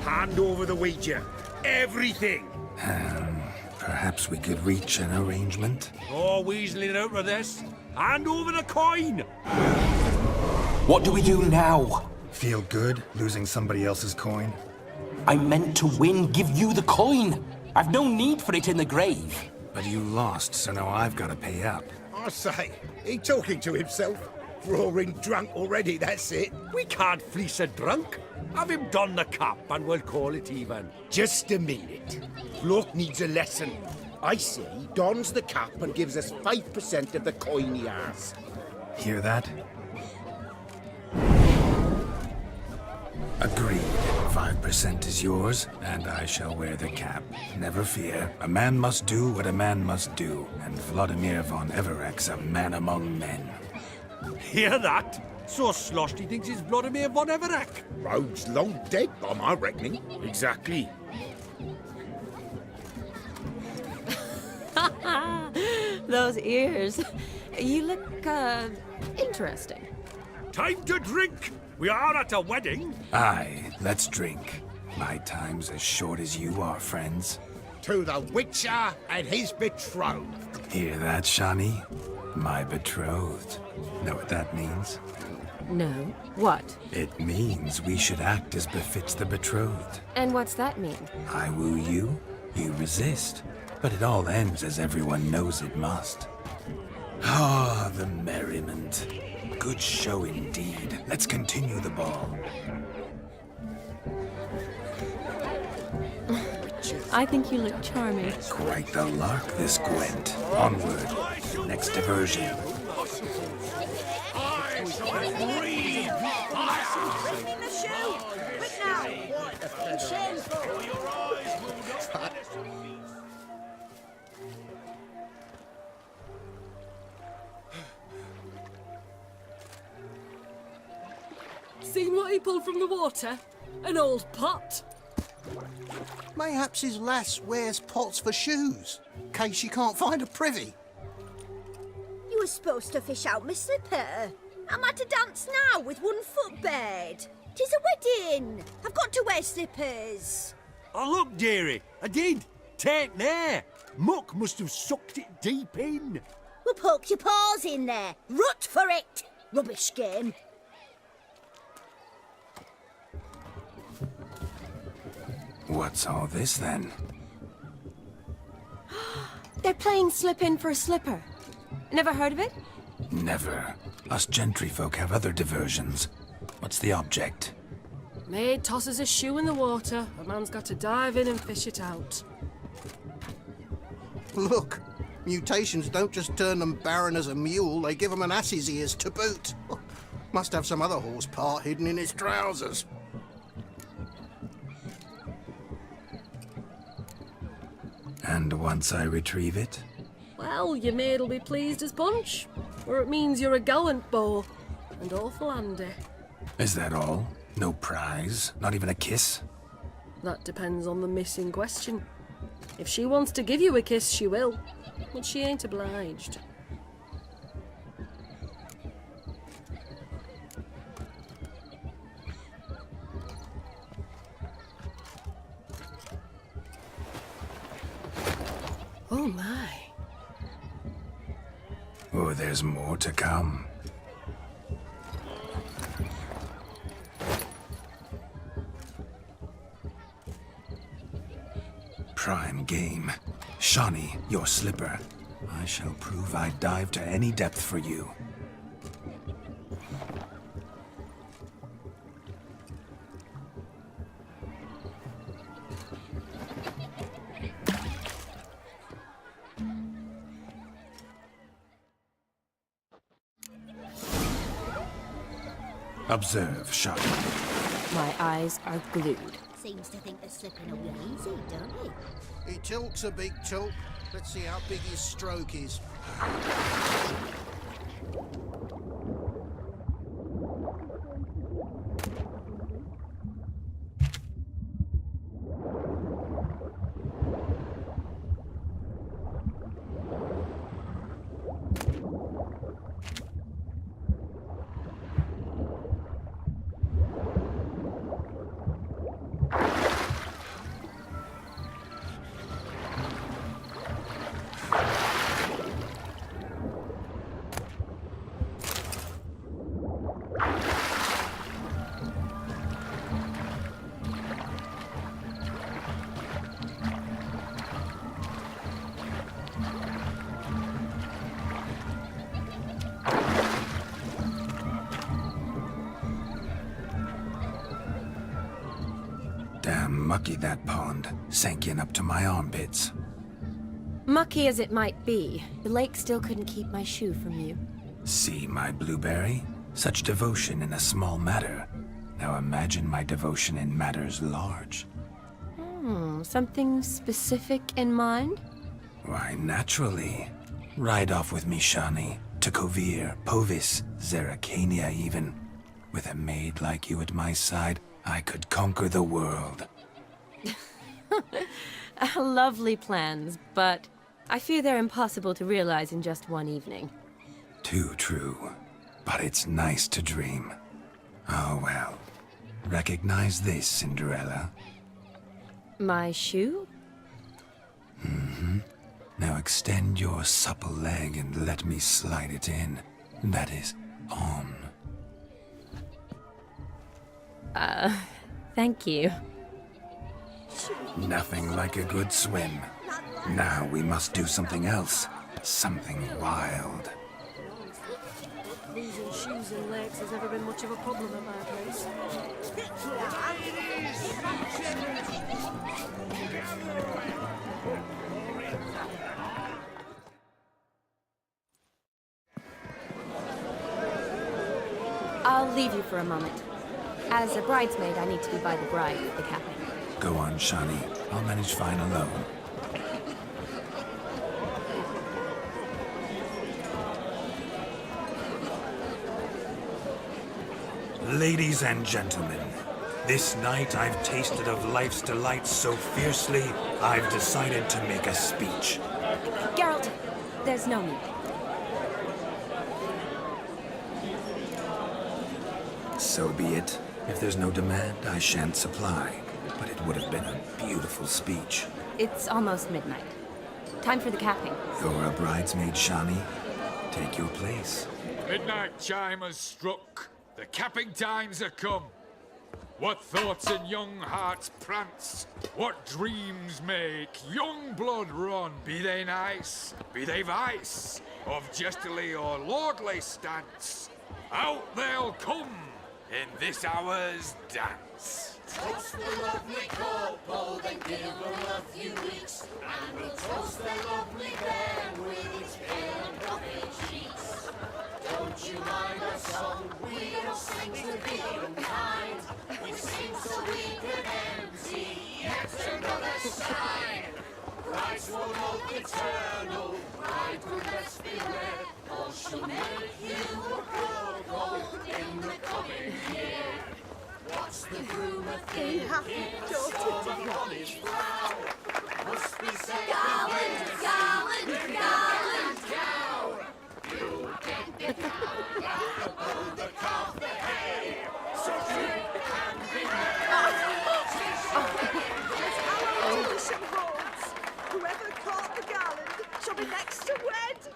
Hand over the wager. Everything. Perhaps we could reach an arrangement. Oh, weaseling out of this. Hand over the coin. What do we do now? Feel good losing somebody else's coin? I meant to win, give you the coin. I've no need for it in the grave. But you lost, so now I've got to pay up. I say, he talking to himself? Roaring drunk already, that's it. We can't fleece a drunk. Have him don the cap and we'll call it even. Just a minute. Bloke needs a lesson. I say he dons the cap and gives us 5% of the coin he has. Hear that? Agreed. 5% is yours, and I shall wear the cap. Never fear. A man must do what a man must do, and Vladimir von Everek's a man among men. Hear that? So sloshed he thinks he's Vladimir von Everek. Rogue's long dead, by my reckoning. Exactly. Those ears. You look, interesting. Time to drink! We are at a wedding. Aye, let's drink. My time's as short as you are, friends. To the Witcher and his betrothed. Hear that, Shani? My betrothed. Know what that means? No. What? It means we should act as befits the betrothed. And what's that mean? I woo you, you resist. But it all ends as everyone knows it must. Ah, the merriment. Good show indeed. Let's continue the ball. I think you look charming. Quite the lark, this Gwent. Onward. Next diversion. Seen what he pulled from the water? An old pot. Mayhaps his lass wears pots for shoes, in case she can't find a privy. You were supposed to fish out my slipper. I'm at a dance now with one foot bared. 'Tis a wedding. I've got to wear slippers. Oh, look, dearie. I did. Take there. Muck must have sucked it deep in. Well, poke your paws in there. Rut for it. Rubbish game. What's all this, then? They're playing slip in for a slipper. Never heard of it? Never. Us gentry folk have other diversions. What's the object? Maid tosses a shoe in the water. A man's got to dive in and fish it out. Look, mutations don't just turn them barren as a mule, they give them an ass's ears to boot. Must have some other horse part hidden in his trousers. And once I retrieve it? Well, your maid'll be pleased as punch. Or it means you're a gallant beau. And awful handy. Is that all? No prize? Not even a kiss? That depends on the miss in question. If she wants to give you a kiss, she will. But she ain't obliged. Oh my. Oh, there's more to come. Prime game. Shawnee, your slipper. I shall prove I'd dive to any depth for you. Observe, Shawnee. My eyes are glued. Seems to think the slipping will be easy, don't he? He tilts a big tilt. Let's see how big his stroke is. Damn mucky that pond, sank in up to my armpits. Mucky as it might be, the lake still couldn't keep my shoe from you. See my blueberry? Such devotion in a small matter. Now imagine my devotion in matters large. Something specific in mind? Why, naturally. Ride off with me, Shani. To Kovir, Povis, Zeracania even. With a maid like you at my side, I could conquer the world. Lovely plans, but I fear they're impossible to realize in just one evening. Too true. But it's nice to dream. Oh well. Recognize this, Cinderella? My shoe? Mm-hmm. Now extend your supple leg and let me slide it in. That is, on. Thank you. Nothing like a good swim. Now we must do something else. Something wild. Losing shoes in lakes has never been much of a problem at my place. I'll leave you for a moment. As a bridesmaid, I need to be by the bride at the capping. Go on, Shani. I'll manage fine alone. Ladies and gentlemen, this night I've tasted of life's delights so fiercely, I've decided to make a speech. Geralt, there's no need. So be it. If there's no demand, I shan't supply. But it would have been a beautiful speech. It's almost midnight. Time for the capping. You're a bridesmaid, Shani. Take your place. Midnight chime has struck. The capping times are come. What thoughts in young hearts prance? What dreams make young blood run? Be they nice, be they vice, of jestily or lordly stance, out they'll come in this hour's dance. Toast the lovely couple, then give them a few weeks, and we'll toast the lovely bear with its pale and puffy cheeks. Don't you mind our song? We don't sing to be unkind. We sing so we can empty yet another side. Christ will hold eternal, bridegroom let's beware, or she'll make you a couple in the coming year. What's the groom a thing? On his brow must be said. Garland, garland, garland, cow. You get the cow, the calf, the hay. So drink and be As our tradition holds, whoever caught the garland shall be next to wed.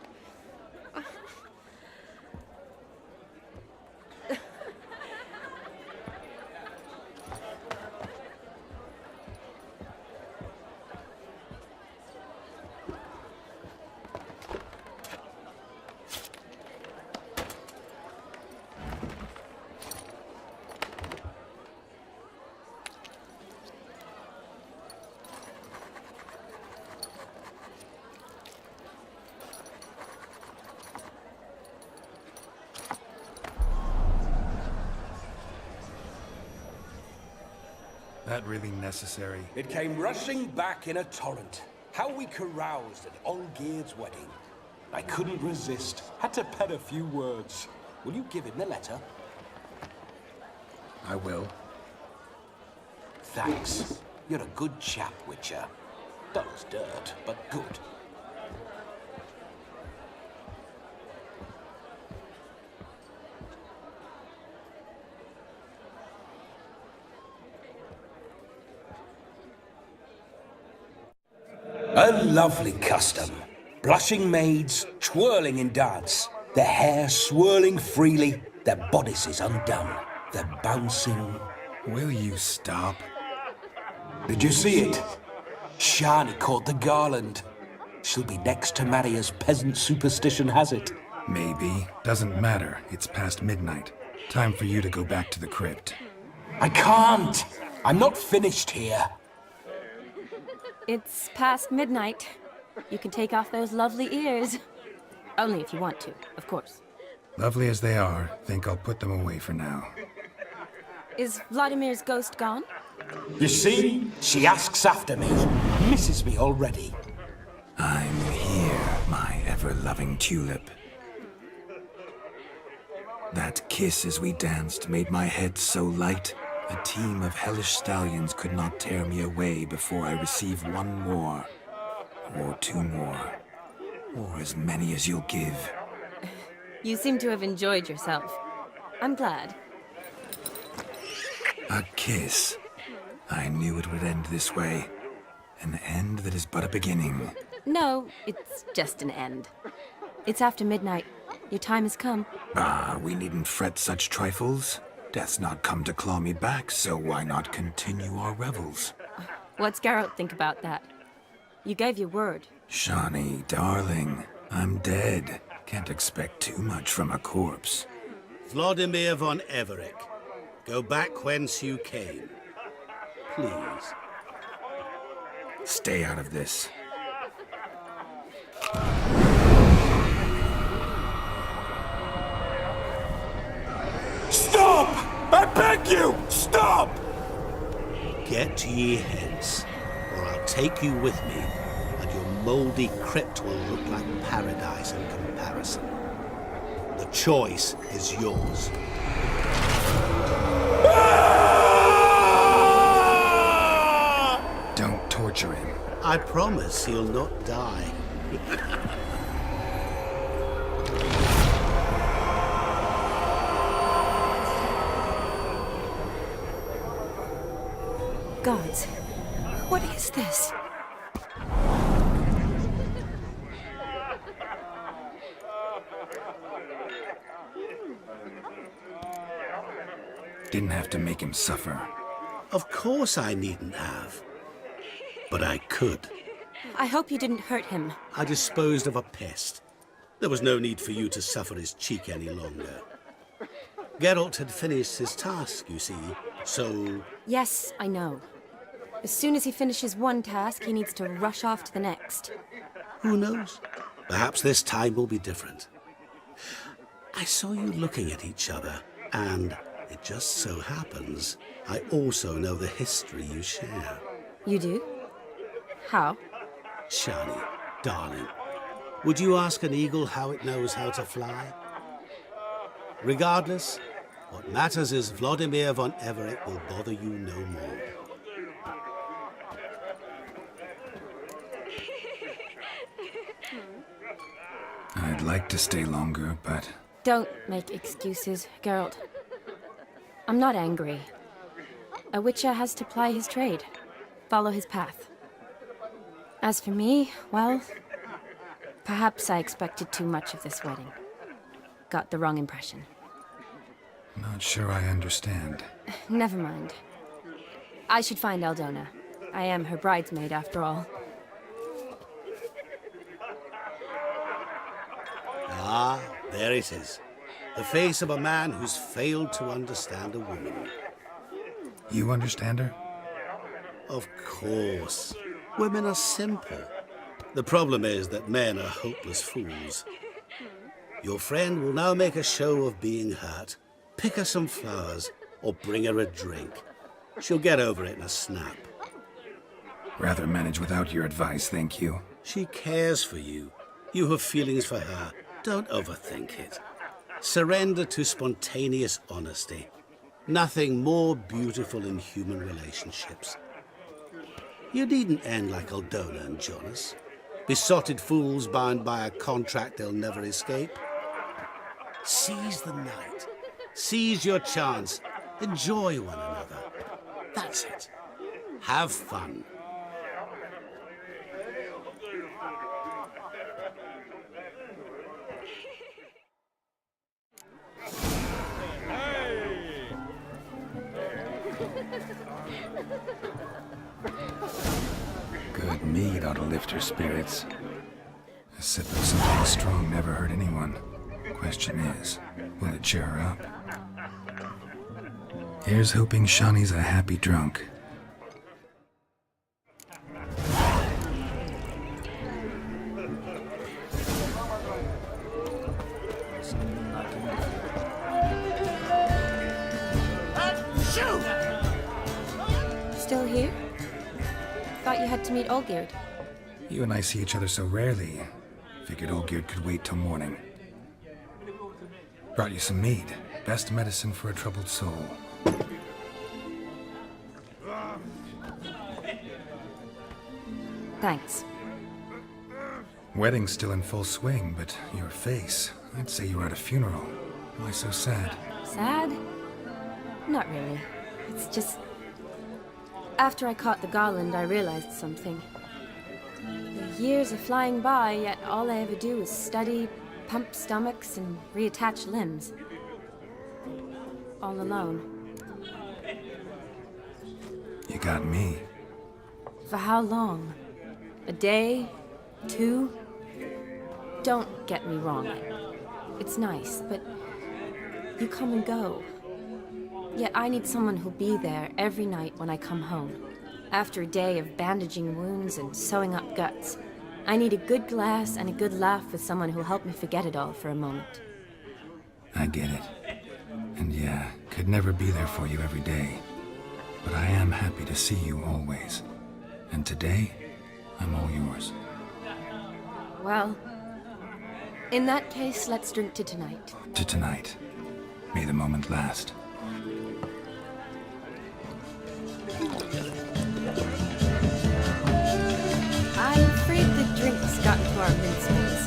That really necessary? It came rushing back in a torrent. How we caroused at Olgierd's wedding. I couldn't resist. Had to pen a few words. Will you give him the letter? I will. Thanks. You're a good chap, Witcher. Dull as dirt, but good. A lovely custom. Blushing maids, twirling in dance, their hair swirling freely, their bodices undone, their bouncing... Will you stop? Did you see it? Shani caught the garland. She'll be next to marry as peasant superstition has it. Maybe. Doesn't matter. It's past midnight. Time for you to go back to the crypt. I can't! I'm not finished here. It's past midnight. You can take off those lovely ears. Only if you want to, of course. Lovely as they are, think I'll put them away for now. Is Vladimir's ghost gone? You see, she asks after me, misses me already. I'm here, my ever-loving tulip. That kiss as we danced made my head so light, a team of hellish stallions could not tear me away before I receive one more, or two more, or as many as you'll give. You seem to have enjoyed yourself. I'm glad. A kiss. I knew it would end this way. An end that is but a beginning. No, it's just an end. It's after midnight. Your time has come. Ah, we needn't fret such trifles. Death's not come to claw me back, so why not continue our revels? What's Geralt think about that? You gave your word. Shawnee, darling, I'm dead. Can't expect too much from a corpse. Vladimir von Everec, go back whence you came. Please. Stay out of this. Stop! I beg you! Stop! Get ye hence, or I'll take you with me, and your mouldy crypt will look like paradise in comparison. The choice is yours. Don't torture him. I promise he'll not die. Gods, what is this? Didn't have to make him suffer. Of course I needn't have. But I could. I hope you didn't hurt him. I disposed of a pest. There was no need for you to suffer his cheek any longer. Geralt had finished his task, you see, so... Yes, I know. As soon as he finishes one task, he needs to rush off to the next. Who knows? Perhaps this time will be different. I saw you looking at each other, and it just so happens I also know the history you share. You do? How? Shani, darling, would you ask an eagle how it knows how to fly? Regardless, what matters is Vladimir von Everec will bother you no more. I'd like to stay longer, but... Don't make excuses, Geralt. I'm not angry. A witcher has to ply his trade, follow his path. As for me, well, perhaps I expected too much of this wedding. Got the wrong impression. Not sure I understand. Never mind. I should find Aldona. I am her bridesmaid, after all. Ah, there it is. The face of a man who's failed to understand a woman. You understand her? Of course. Women are simple. The problem is that men are hopeless fools. Your friend will now make a show of being hurt, pick her some flowers, or bring her a drink. She'll get over it in a snap. Rather manage without your advice, thank you. She cares for you. You have feelings for her. Don't overthink it. Surrender to spontaneous honesty. Nothing more beautiful in human relationships. You needn't end like Aldona and Jonas. Besotted fools bound by a contract they'll never escape. Seize the night. Seize your chance. Enjoy one another. That's it. Have fun. Good mead ought to lift her spirits. A sip of something strong never hurt anyone. Question is, will it cheer her up? Here's hoping Shawnee's a happy drunk. Still here? Thought you had to meet Olgierd. You and I see each other so rarely. Figured Olgierd could wait till morning. Brought you some mead. Best medicine for a troubled soul. Thanks. Wedding's still in full swing, but your face, I'd say you were at a funeral. Why so sad? Sad? Not really. It's just... After I caught the garland, I realized something. The years are flying by, yet all I ever do is study, pump stomachs, and reattach limbs. All alone. You got me. For how long? A day? 2? Don't get me wrong. It's nice, but you come and go. Yet I need someone who'll be there every night when I come home. After a day of bandaging wounds and sewing up guts, I need a good glass and a good laugh with someone who'll help me forget it all for a moment. I get it. And yeah, could never be there for you every day. But I am happy to see you always. And today, I'm all yours. Well, in that case, let's drink to tonight. To tonight. May the moment last. I'm afraid the drinks got into our mincemeats.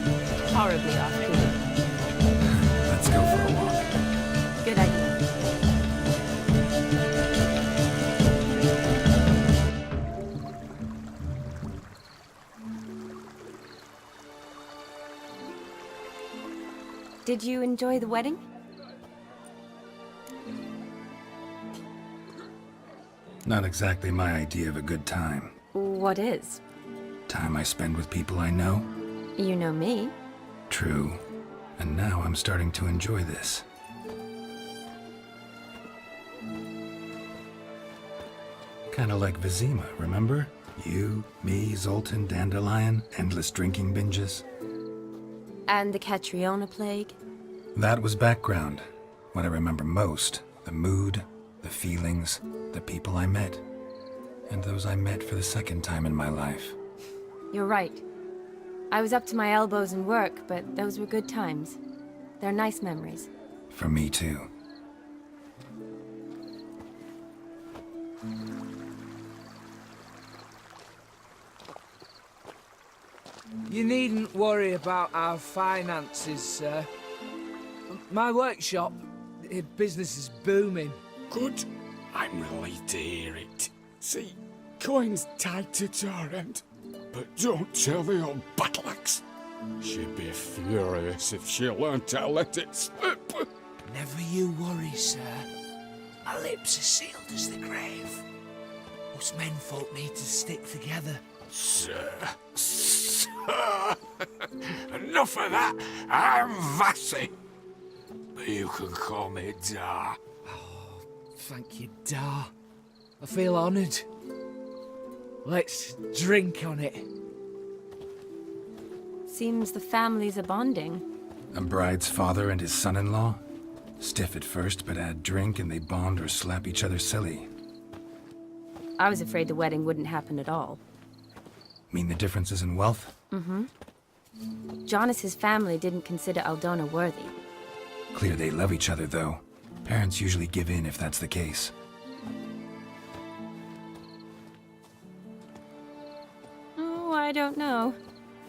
Horribly off-putting. Let's go for a walk. Good idea. Did you enjoy the wedding? Not exactly my idea of a good time. What is? Time I spend with people I know. You know me. True. And now I'm starting to enjoy this. Kinda like Vizima, remember? You, me, Zoltan, Dandelion, endless drinking binges. And the Catriona plague? That was background. What I remember most, the mood, the feelings, the people I met. And those I met for the second time in my life. You're right. I was up to my elbows in work, but those were good times. They're nice memories. For me too. You needn't worry about our finances, sir. My workshop, business is booming. Good. I'm relieved to hear it. See, coin's tight at our end. But don't tell the old battle-axe. She'd be furious if she learned to let it slip. Never you worry, sir. My lips are sealed as the grave. Us menfolk need to stick together. Sir. Enough of that. I'm Vassy. But you can call me Dar. Oh, thank you, Dar. I feel honoured. Let's drink on it. Seems the families are bonding. A bride's father and his son-in-law? Stiff at first, but add drink and they bond or slap each other silly. I was afraid the wedding wouldn't happen at all. Mean the differences in wealth? Mm-hmm. Jonas's family didn't consider Aldona worthy. Clear they love each other, though. Parents usually give in if that's the case. Oh, I don't know.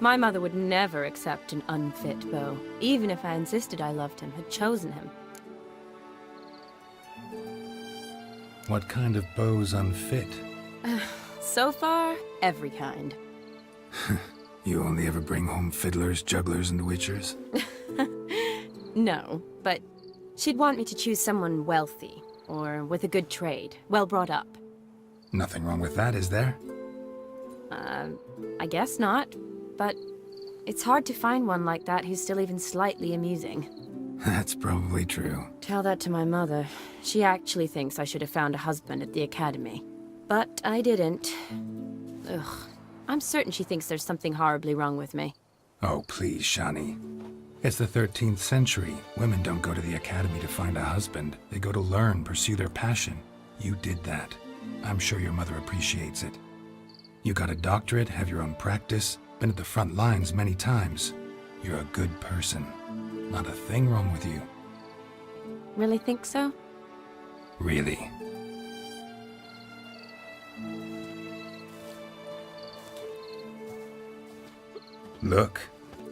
My mother would never accept an unfit beau, even if I insisted I loved him, had chosen him. What kind of beau's unfit? So far, every kind. You only ever bring home fiddlers, jugglers, and witchers? No, but she'd want me to choose someone wealthy, or with a good trade, well brought up. Nothing wrong with that, is there? I guess not, but it's hard to find one like that who's still even slightly amusing. That's probably true. Tell that to my mother. She actually thinks I should have found a husband at the academy. But I didn't. Ugh. I'm certain she thinks there's something horribly wrong with me. Oh, please, Shani. It's the 13th century. Women don't go to the academy to find a husband. They go to learn, pursue their passion. You did that. I'm sure your mother appreciates it. You got a doctorate, have your own practice, been at the front lines many times. You're a good person. Not a thing wrong with you. Really think so? Really. Look,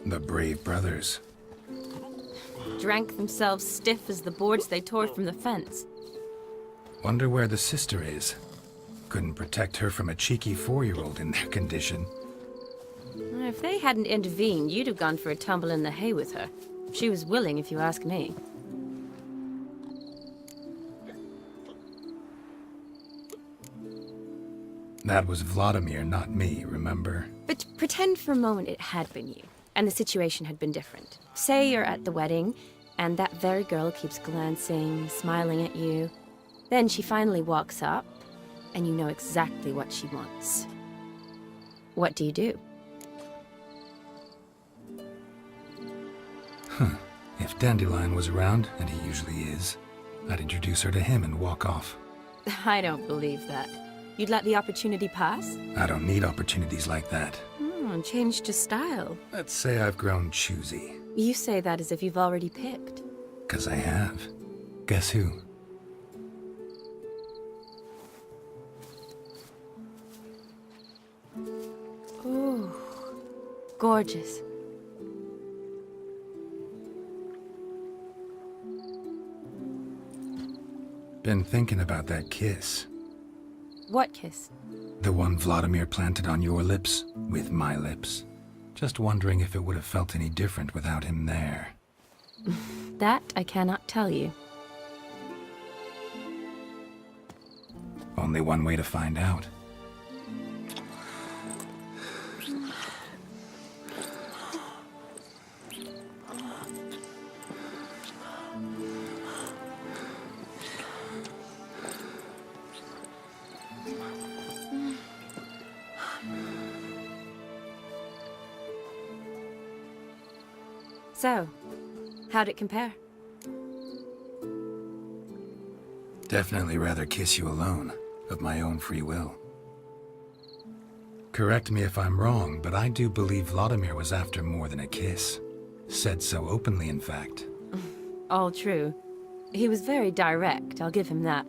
the brave brothers. Drank themselves stiff as the boards they tore from the fence. Wonder where the sister is. Couldn't protect her from a cheeky 4-year-old in their condition. If they hadn't intervened, you'd have gone for a tumble in the hay with her. She was willing, if you ask me. That was Vladimir, not me, remember? But pretend for a moment it had been you, and the situation had been different. Say you're at the wedding, and that very girl keeps glancing, smiling at you. Then she finally walks up, and you know exactly what she wants. What do you do? If Dandelion was around, and he usually is, I'd introduce her to him and walk off. I don't believe that. You'd let the opportunity pass? I don't need opportunities like that. Changed your style. Let's say I've grown choosy. You say that as if you've already picked. 'Cause I have. Guess who? Ooh, gorgeous. Been thinking about that kiss. What kiss? The one Vladimir planted on your lips, with my lips. Just wondering if it would have felt any different without him there. That I cannot tell you. Only one way to find out. So, how'd it compare? Definitely rather kiss you alone, of my own free will. Correct me if I'm wrong, but I do believe Vladimir was after more than a kiss. Said so openly, in fact. All true. He was very direct, I'll give him that.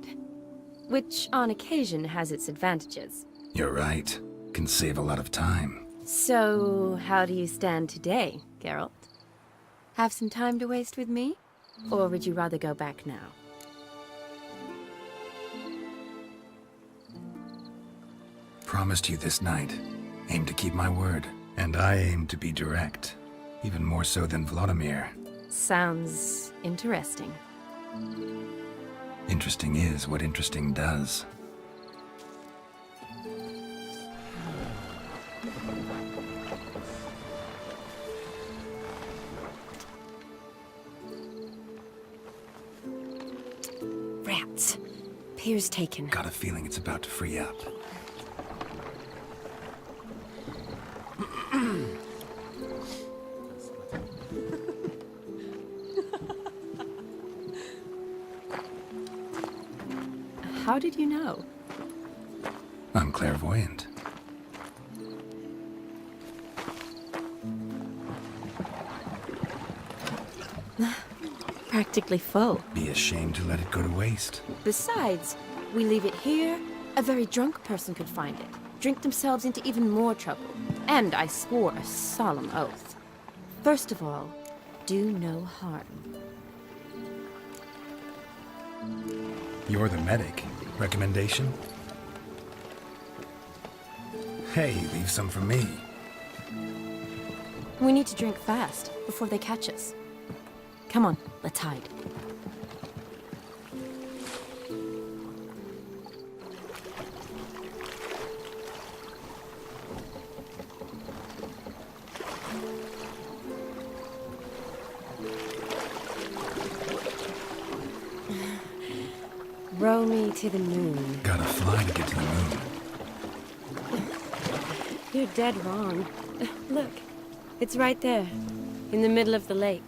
Which, on occasion, has its advantages. You're right. Can save a lot of time. So, how do you stand today, Geralt? Have some time to waste with me? Or would you rather go back now? Promised you this night. Aim to keep my word. And I aim to be direct. Even more so than Vladimir. Sounds interesting. Interesting is what interesting does. Rats. Pier's taken. Got a feeling it's about to free up. How did you know? I'm clairvoyant. Practically full. Be ashamed to let it go to waste. Besides, we leave it here, a very drunk person could find it, drink themselves into even more trouble. And I swore a solemn oath. First of all, do no harm. You're the medic. Recommendation? Hey, leave some for me. We need to drink fast, before they catch us. Come on, let's hide. Row me to the moon. Gotta fly to get to the moon. You're dead wrong. Look, it's right there, in the middle of the lake.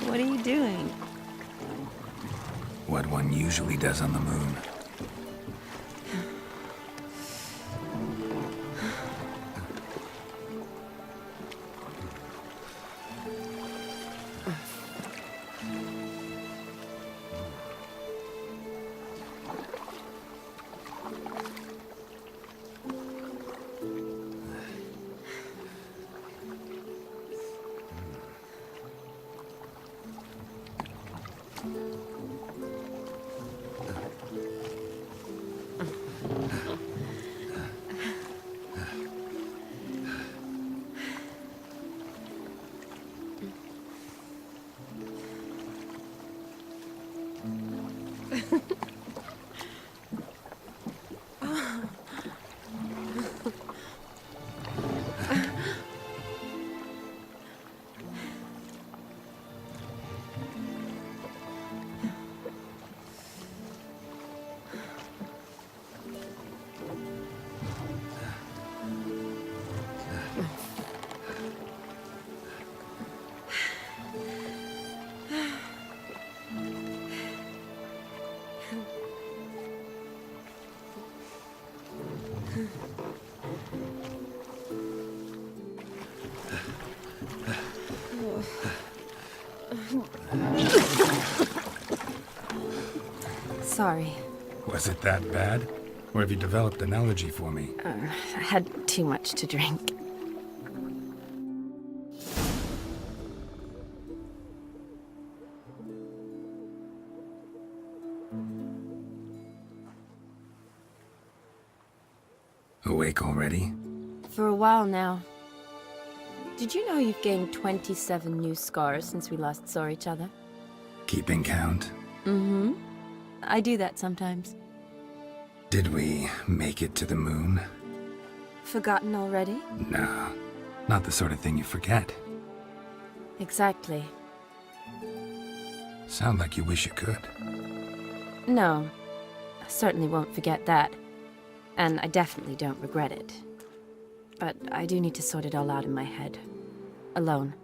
What are you doing? What one usually does on the moon. Sorry. Was it that bad? Or have you developed an allergy for me? I had too much to drink. Awake already? For a while now. Did you know you've gained 27 new scars since we last saw each other? Keeping count? Mm-hmm. I do that sometimes. Did we make it to the moon? Forgotten already? No, not the sort of thing you forget. Exactly. Sound like you wish you could. No, I certainly won't forget that. And I definitely don't regret it. But I do need to sort it all out in my head. Alone.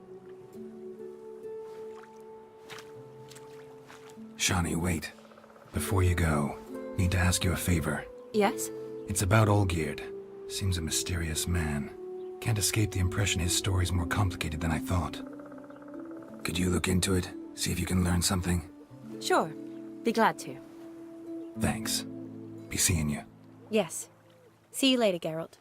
Shawnee, wait. Before you go, need to ask you a favor. Yes? It's about Olgierd. Seems a mysterious man. Can't escape the impression his story's more complicated than I thought. Could you look into it? See if you can learn something? Sure. Be glad to. Thanks. Be seeing you. Yes. See you later, Geralt.